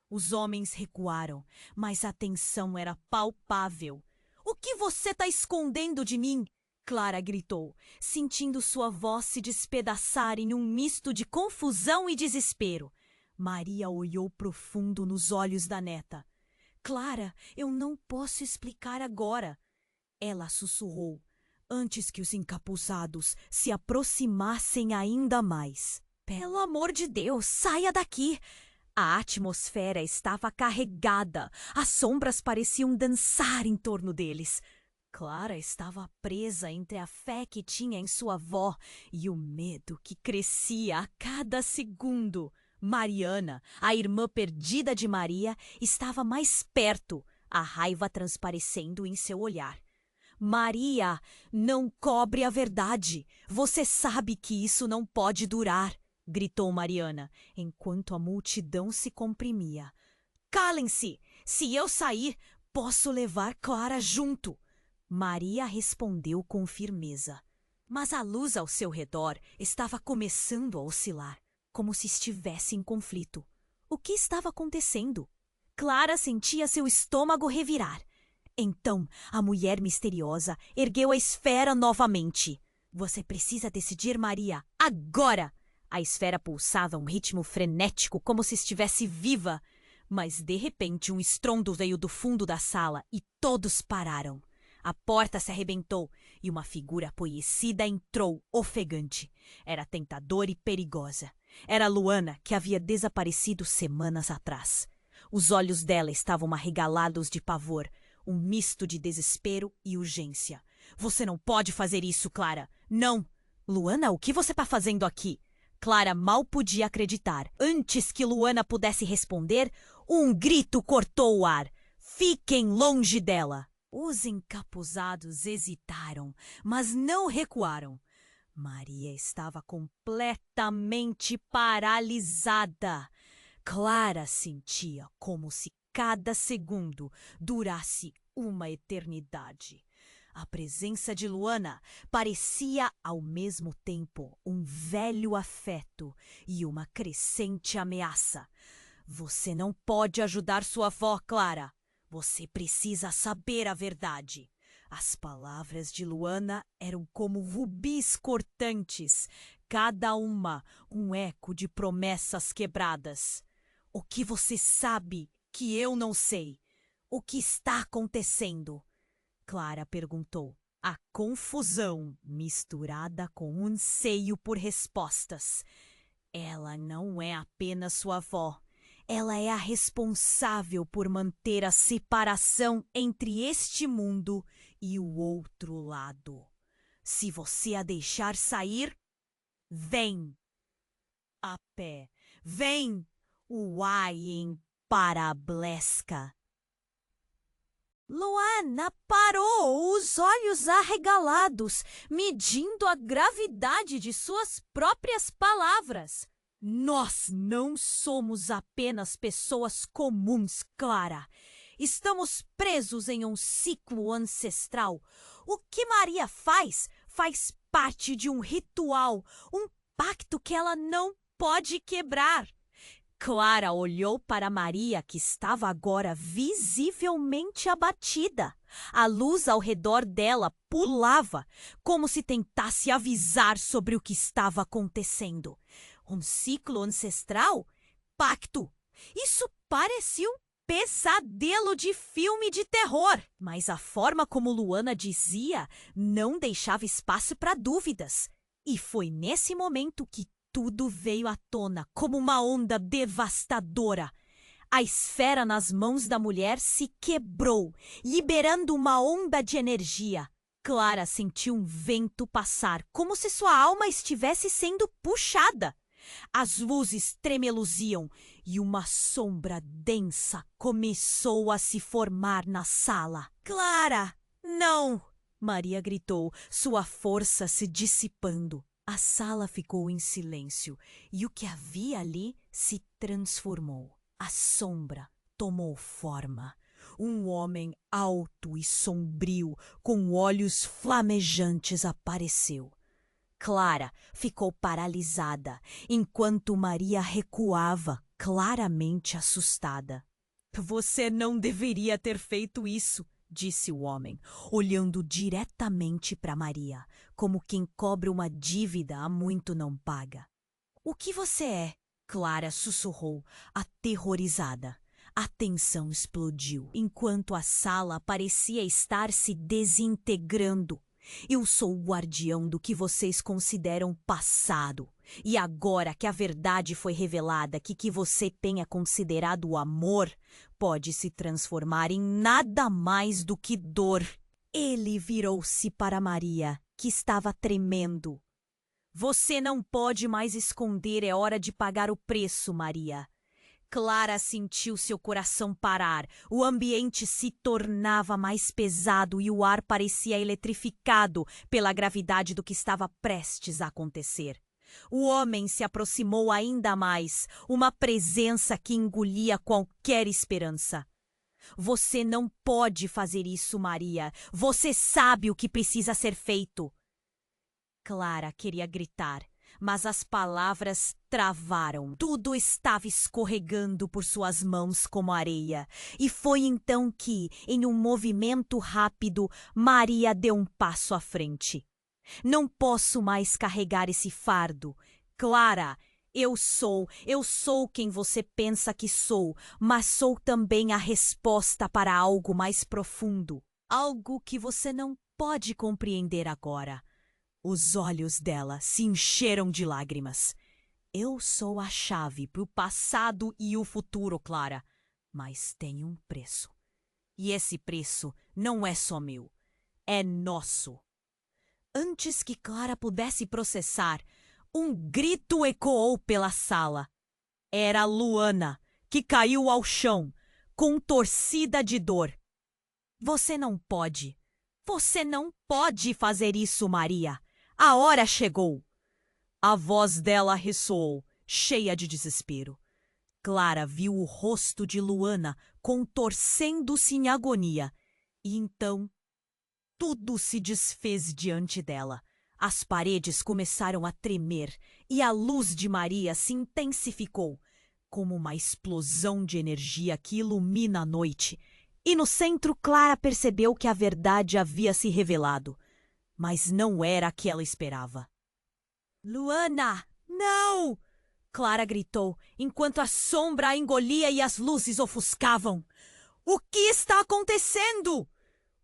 Os homens recuaram, mas a tensão era palpável. O que você está escondendo de mim? Clara gritou, sentindo sua voz se despedaçar em um misto de confusão e desespero. Maria olhou profundo nos olhos da neta. Clara, eu não posso explicar agora. Ela sussurrou, antes que os encapuzados se aproximassem ainda mais. Pelo amor de Deus, saia daqui! A atmosfera estava carregada, as sombras pareciam dançar em torno deles. Clara estava presa entre a fé que tinha em sua avó e o medo que crescia a cada segundo. Mariana, a irmã perdida de Maria, estava mais perto, a raiva transparecendo em seu olhar. Maria, não cobre a verdade. Você sabe que isso não pode durar, gritou Mariana, enquanto a multidão se comprimia. Calem-se! Se eu sair, posso levar Clara junto. Maria respondeu com firmeza. Mas a luz ao seu redor estava começando a oscilar, como se estivesse em conflito. O que estava acontecendo? Clara sentia seu estômago revirar. Então, a mulher misteriosa ergueu a esfera novamente. Você precisa decidir, Maria, agora! A esfera pulsava a um ritmo frenético, como se estivesse viva. Mas, de repente, um estrondo veio do fundo da sala e todos pararam. A porta se arrebentou e uma figura apoiecida entrou, ofegante. Era tentadora e perigosa. Era Luana, que havia desaparecido semanas atrás. Os olhos dela estavam arregalados de pavor, um misto de desespero e urgência. Você não pode fazer isso, Clara. Não! Luana, o que você está fazendo aqui? Clara mal podia acreditar. Antes que Luana pudesse responder, um grito cortou o ar. Fiquem longe dela! Os encapuzados hesitaram, mas não recuaram. Maria estava completamente paralisada. Clara sentia como se cada segundo durasse uma eternidade. A presença de Luana parecia ao mesmo tempo um velho afeto e uma crescente ameaça. Você não pode ajudar sua avó, Clara. Você precisa saber a verdade. As palavras de Luana eram como rubis cortantes, cada uma um eco de promessas quebradas. O que você sabe que eu não sei? O que está acontecendo? Clara perguntou, a confusão misturada com um anseio por respostas. Ela não é apenas sua avó. Ela é a responsável por manter a separação entre este mundo e o outro lado. Se você a deixar sair, vem. A pé. Vem! Uai em Parablesca. Luana parou, os olhos arregalados, medindo a gravidade de suas próprias palavras. Nós não somos apenas pessoas comuns, Clara. Estamos presos em um ciclo ancestral. O que Maria faz parte de um ritual, um pacto que ela não pode quebrar. Clara olhou para Maria, que estava agora visivelmente abatida. A luz ao redor dela pulava, como se tentasse avisar sobre o que estava acontecendo. Um ciclo ancestral? Pacto! Isso parecia um pesadelo de filme de terror. Mas a forma como Luana dizia não deixava espaço para dúvidas. E foi nesse momento que tudo veio à tona como uma onda devastadora. A esfera nas mãos da mulher se quebrou, liberando uma onda de energia. Clara sentiu um vento passar, como se sua alma estivesse sendo puxada. As luzes tremeluziam e uma sombra densa começou a se formar na sala. Clara! Não! Maria gritou, sua força se dissipando. A sala ficou em silêncio e o que havia ali se transformou. A sombra tomou forma. Um homem alto e sombrio, com olhos flamejantes, apareceu. Clara ficou paralisada, enquanto Maria recuava, claramente assustada. Você não deveria ter feito isso, disse o homem, olhando diretamente para Maria, como quem cobra uma dívida há muito não paga. O que você é? Clara sussurrou, aterrorizada. A tensão explodiu, enquanto a sala parecia estar se desintegrando. Eu sou o guardião do que vocês consideram passado. E agora que a verdade foi revelada, que você tenha considerado o amor pode se transformar em nada mais do que dor. Ele virou-se para Maria, que estava tremendo. Você não pode mais esconder, é hora de pagar o preço, Maria. Clara sentiu seu coração parar, o ambiente se tornava mais pesado e o ar parecia eletrificado pela gravidade do que estava prestes a acontecer. O homem se aproximou ainda mais, uma presença que engolia qualquer esperança. Você não pode fazer isso, Maria. Você sabe o que precisa ser feito. Clara queria gritar, mas as palavras travaram. Tudo estava escorregando por suas mãos como areia. E foi então que, em um movimento rápido, Maria deu um passo à frente. Não posso mais carregar esse fardo. Clara, eu sou quem você pensa que sou, mas sou também a resposta para algo mais profundo. Algo que você não pode compreender agora. Os olhos dela se encheram de lágrimas. Eu sou a chave para o passado e o futuro, Clara. Mas tem um preço. E esse preço não é só meu. É nosso. Antes que Clara pudesse processar, um grito ecoou pela sala. Era Luana, que caiu ao chão, contorcida de dor. Você não pode fazer isso, Maria. A hora chegou. A voz dela ressoou, cheia de desespero. Clara viu o rosto de Luana contorcendo-se em agonia. E então, tudo se desfez diante dela. As paredes começaram a tremer e a luz de Maria se intensificou, como uma explosão de energia que ilumina a noite. E no centro, Clara percebeu que a verdade havia se revelado. Mas não era a que ela esperava. Luana, não! Clara gritou, enquanto a sombra a engolia e as luzes ofuscavam. O que está acontecendo?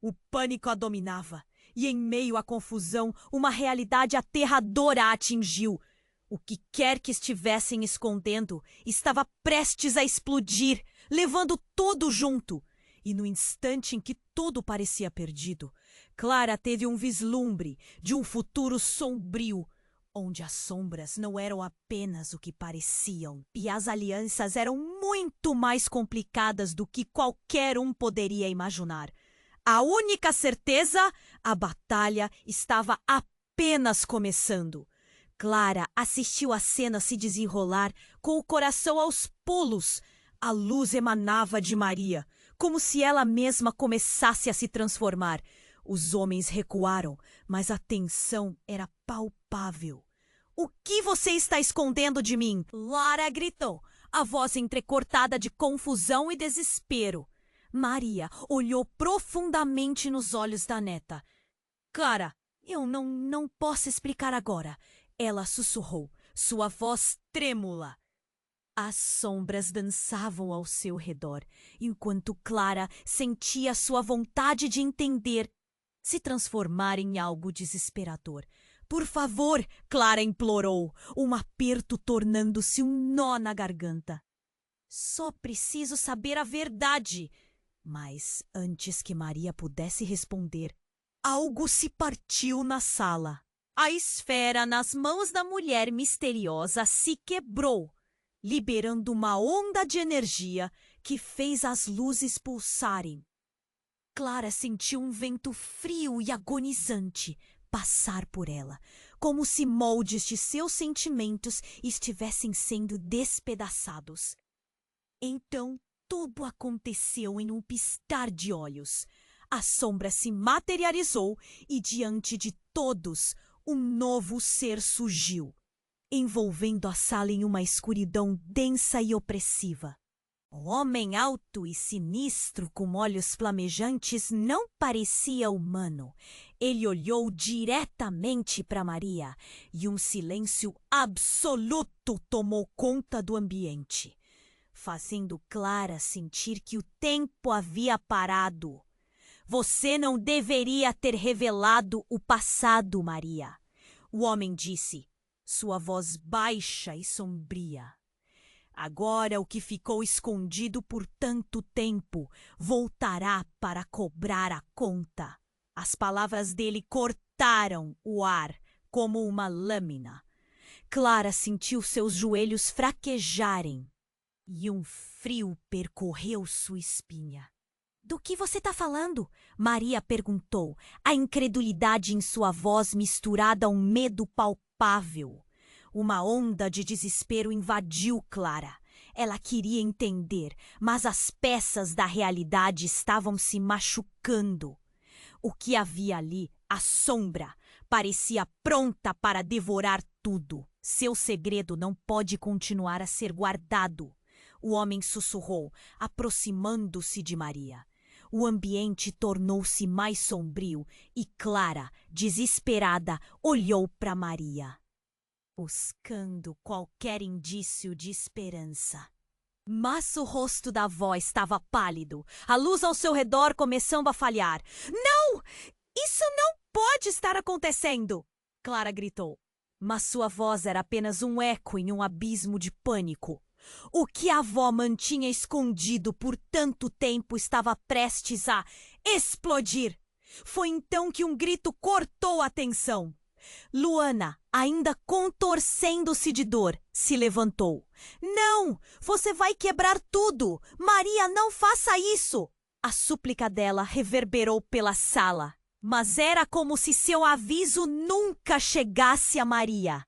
O pânico a dominava, e em meio à confusão, uma realidade aterradora a atingiu. O que quer que estivessem escondendo estava prestes a explodir, levando tudo junto. E no instante em que tudo parecia perdido, Clara teve um vislumbre de um futuro sombrio, onde as sombras não eram apenas o que pareciam, e as alianças eram muito mais complicadas do que qualquer um poderia imaginar. A única certeza, a batalha estava apenas começando. Clara assistiu a cena se desenrolar com o coração aos pulos. A luz emanava de Maria, como se ela mesma começasse a se transformar. Os homens recuaram, mas a tensão era palpável. O que você está escondendo de mim? Clara gritou, a voz entrecortada de confusão e desespero. Maria olhou profundamente nos olhos da neta. Clara, eu não posso explicar agora. Ela sussurrou, sua voz trêmula. As sombras dançavam ao seu redor, enquanto Clara sentia sua vontade de entender se transformar em algo desesperador. Por favor, Clara implorou, um aperto tornando-se um nó na garganta. Só preciso saber a verdade. Mas antes que Maria pudesse responder, algo se partiu na sala. A esfera nas mãos da mulher misteriosa se quebrou, liberando uma onda de energia que fez as luzes pulsarem. Clara sentiu um vento frio e agonizante passar por ela, como se moldes de seus sentimentos estivessem sendo despedaçados. Então, tudo aconteceu em um piscar de olhos. A sombra se materializou e, diante de todos, um novo ser surgiu, envolvendo a sala em uma escuridão densa e opressiva. O homem alto e sinistro, com olhos flamejantes, não parecia humano. Ele olhou diretamente para Maria e um silêncio absoluto tomou conta do ambiente, fazendo Clara sentir que o tempo havia parado. Você não deveria ter revelado o passado, Maria, o homem disse, sua voz baixa e sombria. Agora o que ficou escondido por tanto tempo voltará para cobrar a conta. As palavras dele cortaram o ar como uma lâmina. Clara sentiu seus joelhos fraquejarem e um frio percorreu sua espinha. Do que você está falando? Maria perguntou, a incredulidade em sua voz misturada a um medo palpável. Uma onda de desespero invadiu Clara. Ela queria entender, mas as peças da realidade estavam se machucando. O que havia ali, a sombra, parecia pronta para devorar tudo. Seu segredo não pode continuar a ser guardado. O homem sussurrou, aproximando-se de Maria. O ambiente tornou-se mais sombrio e Clara, desesperada, olhou para Maria, buscando qualquer indício de esperança. Mas o rosto da avó estava pálido, a luz ao seu redor começando a falhar. Não! Isso não pode estar acontecendo! Clara gritou, mas sua voz era apenas um eco em um abismo de pânico. O que a avó mantinha escondido por tanto tempo estava prestes a explodir. Foi então que um grito cortou a tensão. Luana, ainda contorcendo-se de dor, se levantou. Não! Você vai quebrar tudo! Maria, não faça isso! A súplica dela reverberou pela sala, mas era como se seu aviso nunca chegasse a Maria.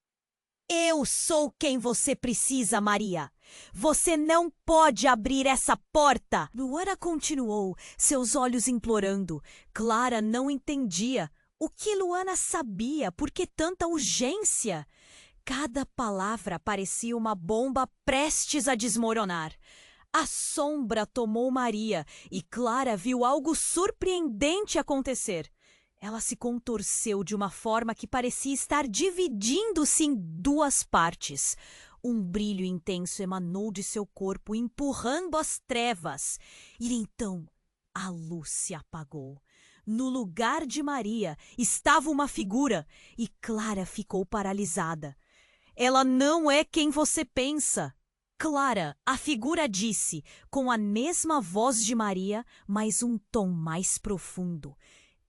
Eu sou quem você precisa, Maria. Você não pode abrir essa porta! Luana continuou, seus olhos implorando. Clara não entendia. O que Luana sabia? Por que tanta urgência? Cada palavra parecia uma bomba prestes a desmoronar. A sombra tomou Maria e Clara viu algo surpreendente acontecer. Ela se contorceu de uma forma que parecia estar dividindo-se em duas partes. Um brilho intenso emanou de seu corpo, empurrando as trevas. E então a luz se apagou. No lugar de Maria estava uma figura e Clara ficou paralisada. Ela não é quem você pensa. Clara, a figura disse, com a mesma voz de Maria, mas um tom mais profundo.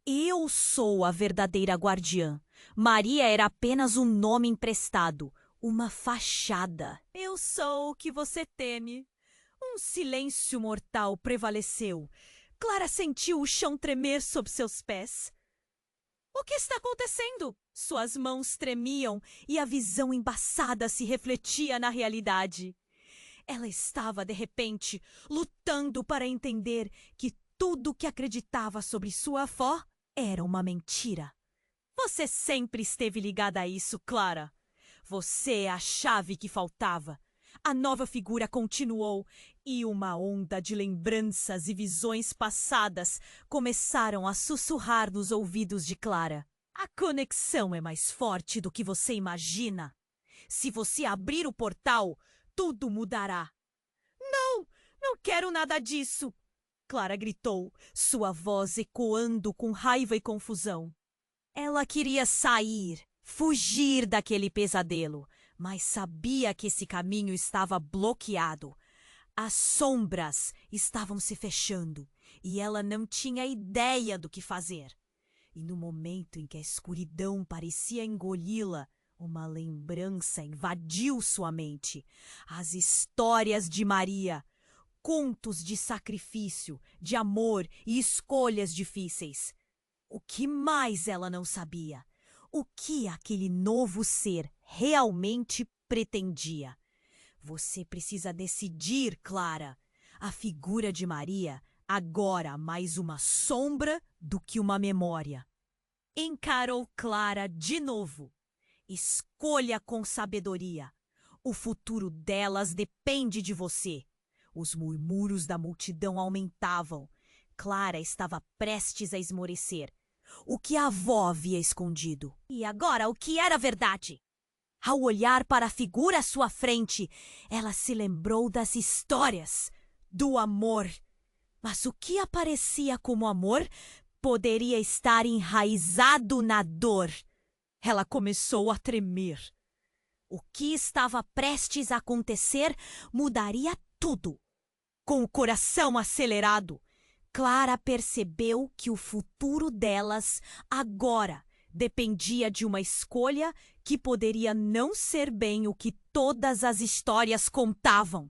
Eu sou a verdadeira guardiã. Maria era apenas um nome emprestado, uma fachada. Eu sou o que você teme. Um silêncio mortal prevaleceu. Clara sentiu o chão tremer sob seus pés. O que está acontecendo? Suas mãos tremiam e a visão embaçada se refletia na realidade. Ela estava, de repente, lutando para entender que tudo o que acreditava sobre sua avó era uma mentira. Você sempre esteve ligada a isso, Clara. Você é a chave que faltava. A nova figura continuou e uma onda de lembranças e visões passadas começaram a sussurrar nos ouvidos de Clara. A conexão é mais forte do que você imagina. Se você abrir o portal, tudo mudará. Não, não quero nada disso! Clara gritou, sua voz ecoando com raiva e confusão. Ela queria sair, fugir daquele pesadelo, mas sabia que esse caminho estava bloqueado. As sombras estavam se fechando e ela não tinha ideia do que fazer. E no momento em que a escuridão parecia engoli-la, uma lembrança invadiu sua mente. As histórias de Maria, contos de sacrifício, de amor e escolhas difíceis. O que mais ela não sabia? O que aquele novo ser realmente pretendia? Você precisa decidir, Clara. A figura de Maria, agora mais uma sombra do que uma memória. Encarou Clara de novo. Escolha com sabedoria. O futuro delas depende de você. Os murmúrios da multidão aumentavam. Clara estava prestes a esmorecer. O que a avó havia escondido. E agora, o que era verdade? Ao olhar para a figura à sua frente, ela se lembrou das histórias, do amor. Mas o que aparecia como amor poderia estar enraizado na dor. Ela começou a tremer. O que estava prestes a acontecer mudaria tudo. Com o coração acelerado, Clara percebeu que o futuro delas agora dependia de uma escolha que poderia não ser bem o que todas as histórias contavam.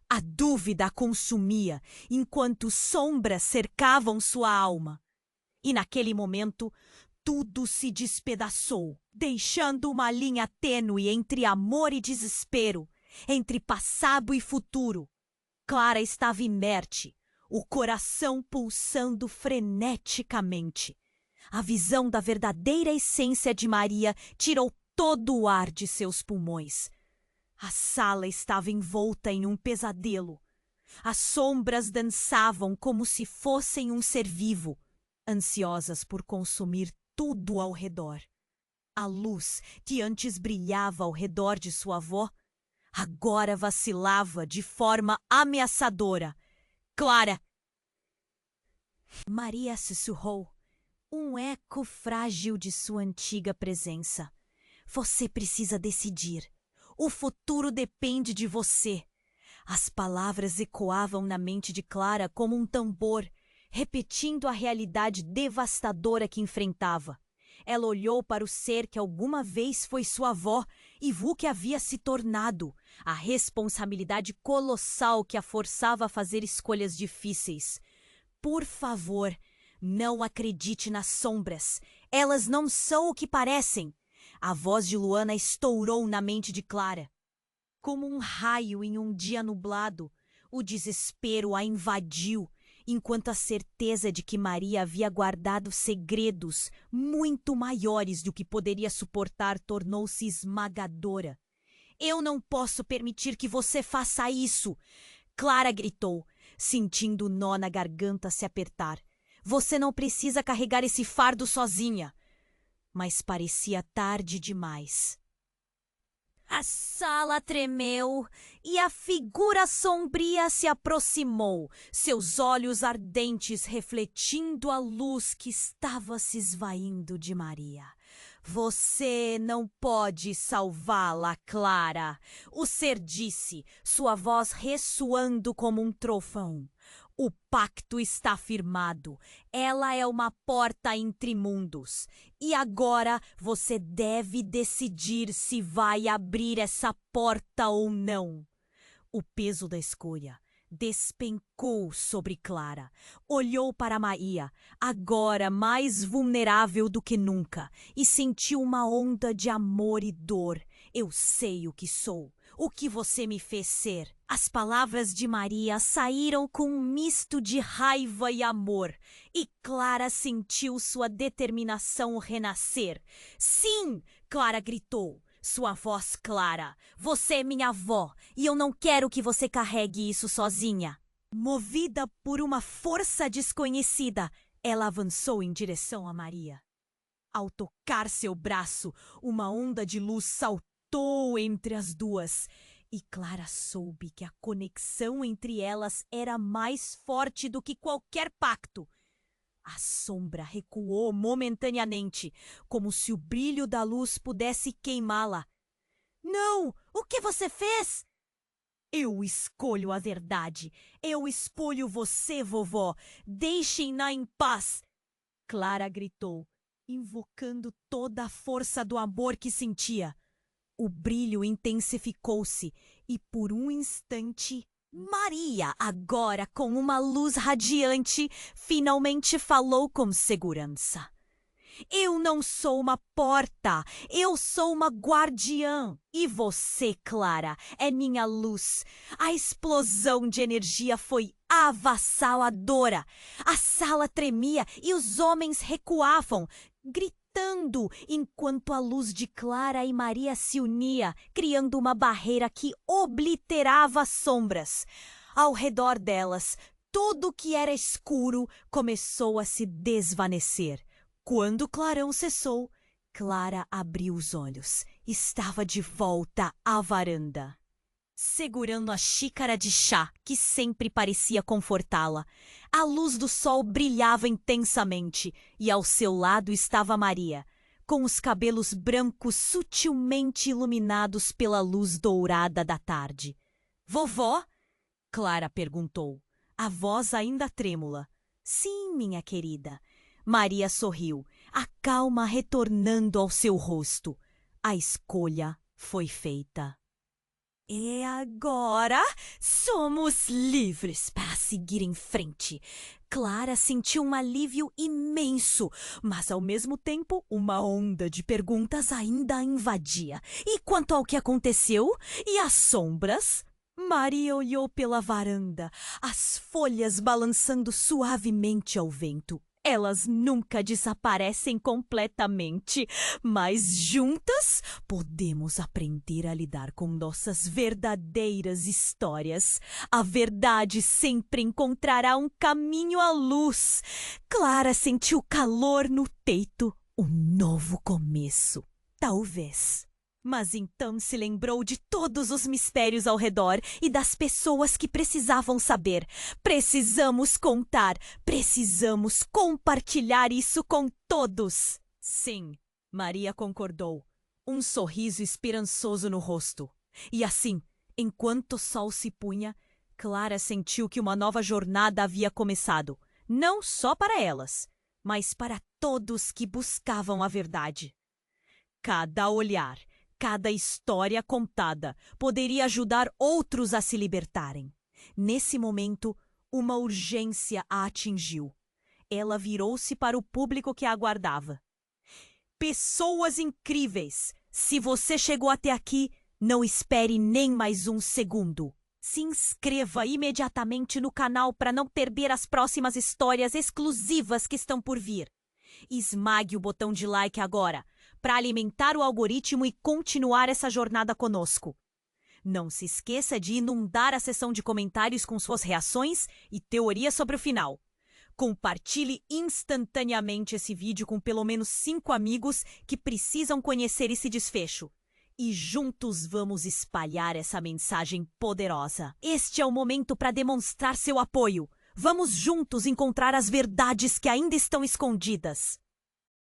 A dúvida a consumia enquanto sombras cercavam sua alma. E naquele momento, tudo se despedaçou, deixando uma linha tênue entre amor e desespero, entre passado e futuro. Clara estava inerte, o coração pulsando freneticamente. A visão da verdadeira essência de Maria tirou todo o ar de seus pulmões. A sala estava envolta em um pesadelo. As sombras dançavam como se fossem um ser vivo, ansiosas por consumir tudo ao redor. A luz que antes brilhava ao redor de sua avó, agora vacilava de forma ameaçadora. Clara! Maria sussurrou, um eco frágil de sua antiga presença. Você precisa decidir. O futuro depende de você. As palavras ecoavam na mente de Clara como um tambor, repetindo a realidade devastadora que enfrentava. Ela olhou para o ser que alguma vez foi sua avó e viu que havia se tornado, a responsabilidade colossal que a forçava a fazer escolhas difíceis. Por favor, não acredite nas sombras. Elas não são o que parecem. A voz de Luana estourou na mente de Clara. Como um raio em um dia nublado, o desespero a invadiu, enquanto a certeza de que Maria havia guardado segredos muito maiores do que poderia suportar tornou-se esmagadora. Eu não posso permitir que você faça isso! Clara gritou, sentindo o nó na garganta se apertar. Você não precisa carregar esse fardo sozinha. Mas parecia tarde demais. A sala tremeu e a figura sombria se aproximou, seus olhos ardentes refletindo a luz que estava se esvaindo de Maria. Você não pode salvá-la, Clara, o ser disse, sua voz ressoando como um trovão. O pacto está firmado. Ela é uma porta entre mundos. E agora você deve decidir se vai abrir essa porta ou não. O peso da escolha despencou sobre Clara. Olhou para Maria, agora mais vulnerável do que nunca, e sentiu uma onda de amor e dor. Eu sei o que sou. O que você me fez ser. As palavras de Maria saíram com um misto de raiva e amor, e Clara sentiu sua determinação renascer. Sim, Clara gritou, sua voz clara. Você é minha avó, e eu não quero que você carregue isso sozinha. Movida por uma força desconhecida, ela avançou em direção a Maria. Ao tocar seu braço, uma onda de luz saltou entre as duas, e Clara soube que a conexão entre elas era mais forte do que qualquer pacto. A sombra recuou momentaneamente, como se o brilho da luz pudesse queimá-la. Não! O que você fez? Eu escolho a verdade. Eu escolho você, vovó. Deixem-na em paz. Clara gritou, invocando toda a força do amor que sentia. O brilho intensificou-se e, por um instante, Maria, agora com uma luz radiante, finalmente falou com segurança. Eu não sou uma porta, eu sou uma guardiã. E você, Clara, é minha luz. A explosão de energia foi avassaladora. A sala tremia e os homens recuavam, gritando, enquanto a luz de Clara e Maria se unia, criando uma barreira que obliterava as sombras. Ao redor delas, tudo que era escuro começou a se desvanecer. Quando o clarão cessou, Clara abriu os olhos. Estava de volta à varanda, segurando a xícara de chá que sempre parecia confortá-la. A luz do sol brilhava intensamente e ao seu lado estava Maria, com os cabelos brancos sutilmente iluminados pela luz dourada da tarde. Vovó? Clara perguntou, a voz ainda trêmula. Sim, minha querida. Maria sorriu, a calma retornando ao seu rosto. A escolha foi feita. E agora somos livres para seguir em frente. Clara sentiu um alívio imenso, mas ao mesmo tempo uma onda de perguntas ainda a invadia. E quanto ao que aconteceu? E as sombras? Maria olhou pela varanda, as folhas balançando suavemente ao vento. Elas nunca desaparecem completamente, mas juntas podemos aprender a lidar com nossas verdadeiras histórias. A verdade sempre encontrará um caminho à luz. Clara sentiu calor no peito, um novo começo, talvez. Mas então se lembrou de todos os mistérios ao redor e das pessoas que precisavam saber. Precisamos contar, precisamos compartilhar isso com todos. Sim, Maria concordou, um sorriso esperançoso no rosto. E assim, enquanto o sol se punha, Clara sentiu que uma nova jornada havia começado, não só para elas, mas para todos que buscavam a verdade. Cada olhar, cada história contada poderia ajudar outros a se libertarem. Nesse momento, uma urgência a atingiu. Ela virou-se para o público que a aguardava. Pessoas incríveis! Se você chegou até aqui, não espere nem mais um segundo. Se inscreva imediatamente no canal para não perder as próximas histórias exclusivas que estão por vir. Esmague o botão de like agora, para alimentar o algoritmo e continuar essa jornada conosco. Não se esqueça de inundar a seção de comentários com suas reações e teorias sobre o final. Compartilhe instantaneamente esse vídeo com pelo menos 5 amigos que precisam conhecer esse desfecho. E juntos vamos espalhar essa mensagem poderosa. Este é o momento para demonstrar seu apoio. Vamos juntos encontrar as verdades que ainda estão escondidas.